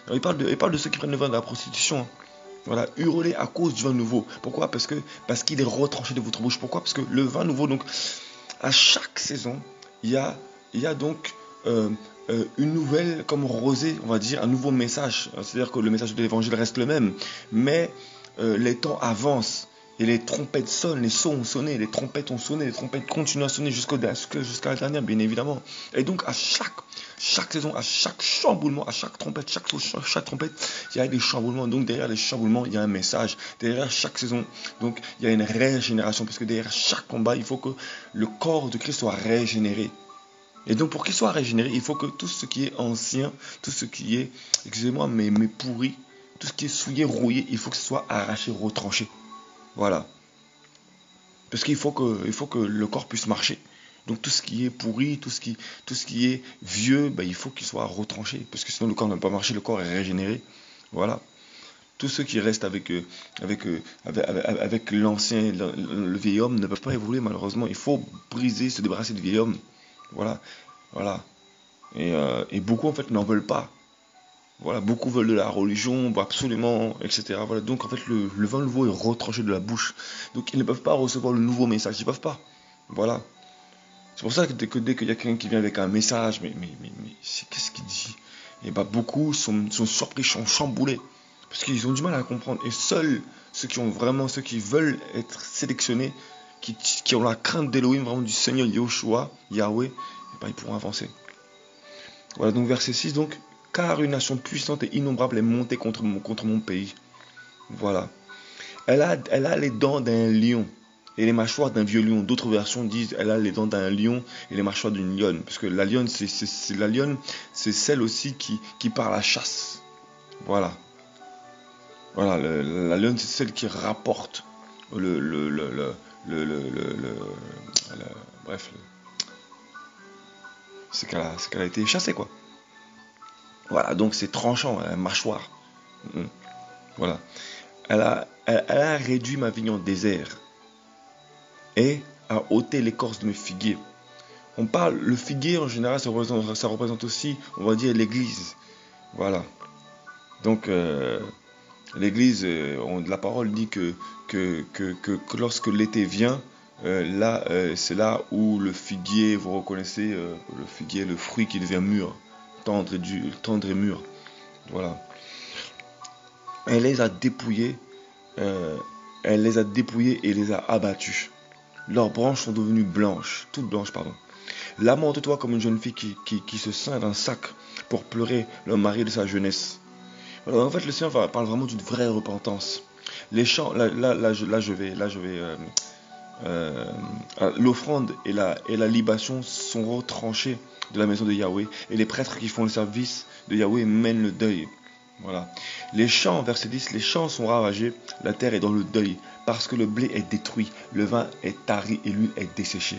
Alors, il parle de ceux qui prennent le vin de la prostitution. Voilà, hurlez à cause du vin nouveau. Pourquoi? Parce qu'il est retranché de votre bouche. Pourquoi? Parce que le vin nouveau, donc, à chaque saison, il y a donc une nouvelle, comme rosée, on va dire, un nouveau message. C'est-à-dire que le message de l'évangile reste le même, mais les temps avancent et les trompettes sonnent, les sons ont sonné, les trompettes ont sonné, les trompettes continuent à sonner jusqu'à la dernière, bien évidemment. Et donc à chaque saison, à chaque chamboulement, à chaque trompette, chaque trompette, il y a des chamboulements. Donc derrière les chamboulements, il y a un message. Derrière chaque saison, donc il y a une régénération, parce que derrière chaque combat, il faut que le corps de Christ soit régénéré. Et donc pour qu'il soit régénéré, il faut que tout ce qui est ancien, tout ce qui est, excusez-moi, mais pourri, tout ce qui est souillé, rouillé, il faut que ce soit arraché, retranché. Voilà. Parce qu'il faut que le corps puisse marcher. Donc tout ce qui est pourri, tout ce qui est vieux, il faut qu'il soit retranché. Parce que sinon le corps ne peut pas marcher, le corps est régénéré. Voilà. Tous ceux qui restent avec l'ancien, le vieil homme ne peuvent pas évoluer malheureusement. Il faut briser, se débarrasser du vieil homme. Voilà. Voilà. Et beaucoup en fait n'en veulent pas. Voilà, beaucoup veulent de la religion, absolument, etc. Voilà, donc en fait le vin nouveau est retranché de la bouche. Donc ils ne peuvent pas recevoir le nouveau message, ils ne peuvent pas. Voilà. C'est pour ça que dès qu'il y a quelqu'un qui vient avec un message, mais qu'est-ce qu'il dit? Et beaucoup sont surpris, sont chamboulés. Parce qu'ils ont du mal à comprendre. Et seuls ceux qui veulent être sélectionnés, qui ont la crainte d'Elohim, vraiment du Seigneur Yahushua, Yahweh, ils pourront avancer. Voilà, donc verset 6, donc, car une nation puissante et innombrable est montée contre mon pays. Voilà. Elle a les dents d'un lion et les mâchoires d'un vieux lion. D'autres versions disent elle a les dents d'un lion et les mâchoires d'une lionne. Parce que la lionne, c'est celle aussi qui part à la chasse. Voilà. Voilà, la lionne, c'est celle qui rapporte bref, c'est qu'elle a été chassée, quoi. Voilà, donc c'est tranchant, elle a une mâchoire. Voilà. Elle a réduit ma vigne en désert et a ôté l'écorce de mes figuiers. Le figuier en général, ça représente aussi, on va dire, l'église. Voilà. Donc, l'église, la parole dit que lorsque l'été vient, c'est là où le figuier, vous reconnaissez, le figuier, le fruit qui devient mûr. tendre et mûr. Voilà. Elle les a dépouillés, elle les a dépouillés et les a abattus. Leurs branches sont devenues blanches, toutes blanches, pardon. Lamente-toi comme une jeune fille qui se ceint d'un sac pour pleurer le mari de sa jeunesse. Alors, en fait, le Seigneur parle vraiment d'une vraie repentance. Les chants, l'offrande et la libation sont retranchées de la maison de Yahweh, et les prêtres qui font le service de Yahweh mènent le deuil. Voilà. Les champs, verset 10, les champs sont ravagés, la terre est dans le deuil, parce que le blé est détruit, le vin est tari et l'huile est desséchée.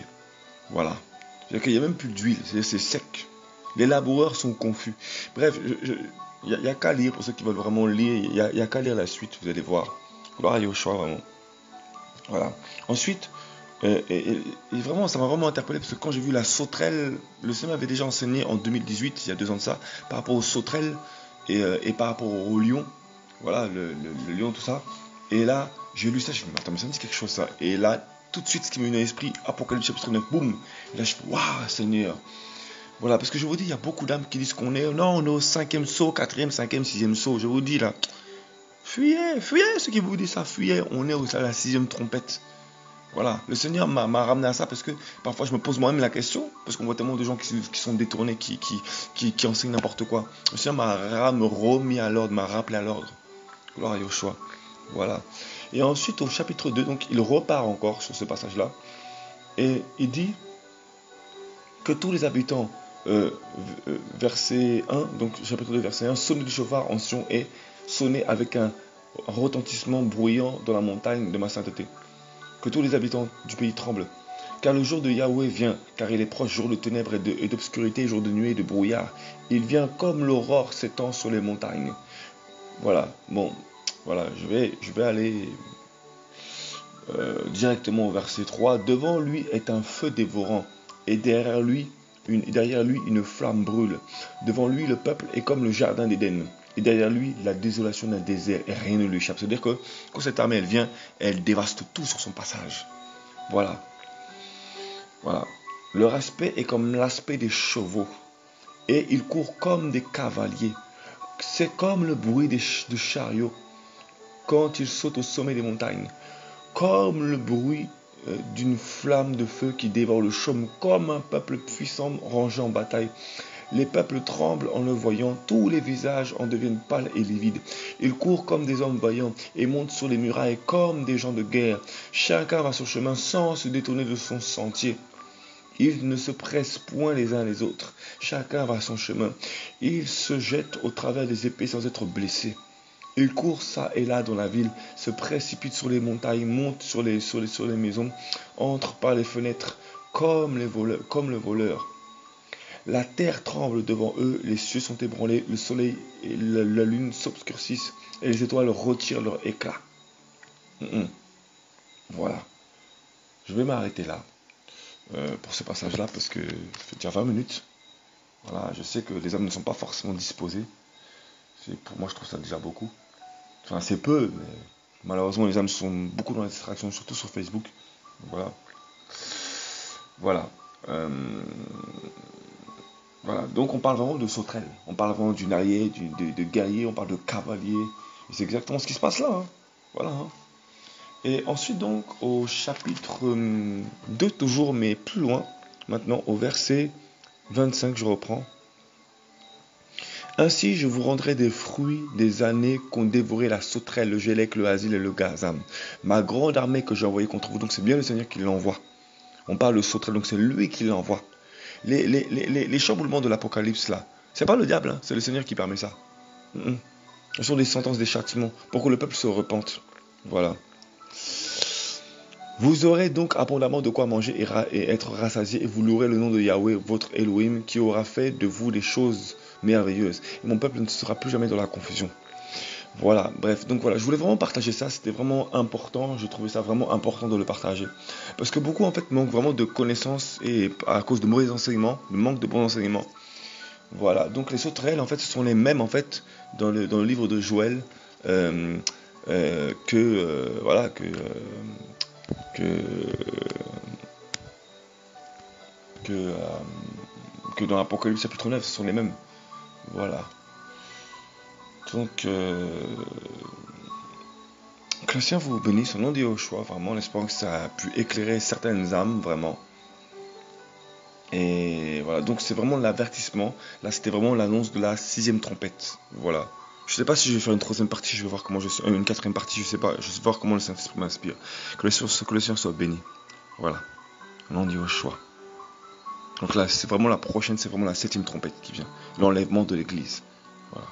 Voilà. Il n'y a même plus d'huile, c'est sec. Les laboureurs sont confus. Bref, il n'y a qu'à lire, pour ceux qui veulent vraiment lire, il n'y a qu'à lire la suite, vous allez voir. Gloire à Yoshua, vraiment. Voilà. Ensuite, et vraiment, ça m'a vraiment interpellé, parce que quand j'ai vu la sauterelle, le Seigneur avait déjà enseigné en 2018, il y a 2 ans de ça, par rapport aux sauterelles et par rapport au lion. Voilà, le lion, tout ça. Et là, j'ai lu ça, je me suis dit, attends, mais ça me dit quelque chose, ça. Et là, tout de suite, ce qui m'est venu à l'esprit, Apocalypse chapitre 9, boum. Et là, je me suis dit, waouh, Seigneur. Voilà, parce que je vous dis, il y a beaucoup d'âmes qui disent qu'on est, non, on est au 5e saut, 4e, 5e, 6e saut. Je vous dis là, fuyez, ceux qui vous disent ça, fuyez, on est à la 6e trompette. Voilà, le Seigneur m'a ramené à ça parce que parfois je me pose moi-même la question, parce qu'on voit tellement de gens qui sont détournés, qui enseignent n'importe quoi. Le Seigneur m'a remis à l'ordre, m'a rappelé à l'ordre. Gloire à Yoshua. Voilà. Et ensuite au chapitre 2, donc il repart encore sur ce passage-là, et il dit que tous les habitants, verset 1, donc chapitre 2, verset 1, sonnez du chauffard en Sion et sonnez avec un retentissement bruyant dans la montagne de ma sainteté. Que tous les habitants du pays tremblent. Car le jour de Yahweh vient, car il est proche, jour de ténèbres et d'obscurité, jour de nuée et de brouillard. Il vient comme l'aurore s'étend sur les montagnes. Voilà, bon, voilà, je vais aller directement au verset 3. Devant lui est un feu dévorant, et derrière lui une flamme brûle. Devant lui le peuple est comme le jardin d'Éden. Et derrière lui, la désolation d'un désert, et rien ne lui échappe. C'est-à-dire que quand cette armée, elle vient, elle dévaste tout sur son passage. Voilà. Voilà. Leur aspect est comme l'aspect des chevaux. Et ils courent comme des cavaliers. C'est comme le bruit de chariots quand ils sautent au sommet des montagnes. Comme le bruit d'une flamme de feu qui dévore le chaume, comme un peuple puissant rangé en bataille. Les peuples tremblent en le voyant, tous les visages en deviennent pâles et livides. Ils courent comme des hommes vaillants et montent sur les murailles comme des gens de guerre. Chacun va son chemin sans se détourner de son sentier. Ils ne se pressent point les uns les autres. Chacun va son chemin. Ils se jettent au travers des épées sans être blessés. Ils courent çà et là dans la ville, se précipitent sur les montagnes, montent sur les maisons, entrent par les fenêtres comme le voleur. La terre tremble devant eux, les cieux sont ébranlés, le soleil et la lune s'obscurcissent, et les étoiles retirent leur éclat. Voilà. Je vais m'arrêter là, pour ce passage-là, parce que ça fait déjà 20 minutes. Voilà, je sais que les âmes ne sont pas forcément disposées. Pour moi, je trouve ça déjà beaucoup. Enfin, c'est peu, mais malheureusement, les âmes sont beaucoup dans la distraction, surtout sur Facebook. Voilà. Voilà. Voilà, donc on parle vraiment de sauterelle, on parle vraiment du guerrier, de guerrier, on parle de cavalier, et c'est exactement ce qui se passe là, hein. Voilà. Hein. Et ensuite donc au chapitre 2 toujours, mais plus loin, maintenant au verset 25, je reprends. Ainsi je vous rendrai des fruits des années qu'ont dévoré la sauterelle, le gélec, le hasil et le gazam. Ma grande armée que j'ai envoyée contre vous, donc c'est bien le Seigneur qui l'envoie. On parle de sauterelle, donc c'est lui qui l'envoie. Les chamboulements de l'Apocalypse là, c'est pas le diable, hein, c'est le Seigneur qui permet ça. Ce sont des sentences, des châtiments, pour que le peuple se repente. Voilà. Vous aurez donc abondamment de quoi manger et être rassasiés, et vous louerez le nom de Yahweh, votre Elohim, qui aura fait de vous des choses merveilleuses. Et mon peuple ne sera plus jamais dans la confusion. Voilà, bref, donc voilà, je voulais vraiment partager ça, c'était vraiment important, je trouvais ça vraiment important de le partager. Parce que beaucoup en fait manquent vraiment de connaissances et à cause de mauvais enseignements, de manque de bons enseignements. Voilà, donc les sauterelles en fait ce sont les mêmes en fait dans le livre de Joël que dans l'Apocalypse chapitre 9, ce sont les mêmes. Voilà. Donc, que le Seigneur vous bénisse au nom de Yoshua, vraiment, en espérant que ça a pu éclairer certaines âmes, vraiment. Et voilà, donc c'est vraiment l'avertissement. Là, c'était vraiment l'annonce de la 6e trompette. Voilà. Je sais pas si je vais faire une 3e partie, je vais voir comment une 4e partie, je sais pas. Je vais voir comment le Saint-Esprit m'inspire. Que le Seigneur soit béni. Voilà. Au nom de Yoshua. Donc là, c'est vraiment la prochaine, c'est vraiment la 7e trompette qui vient. L'enlèvement de l'église. Voilà.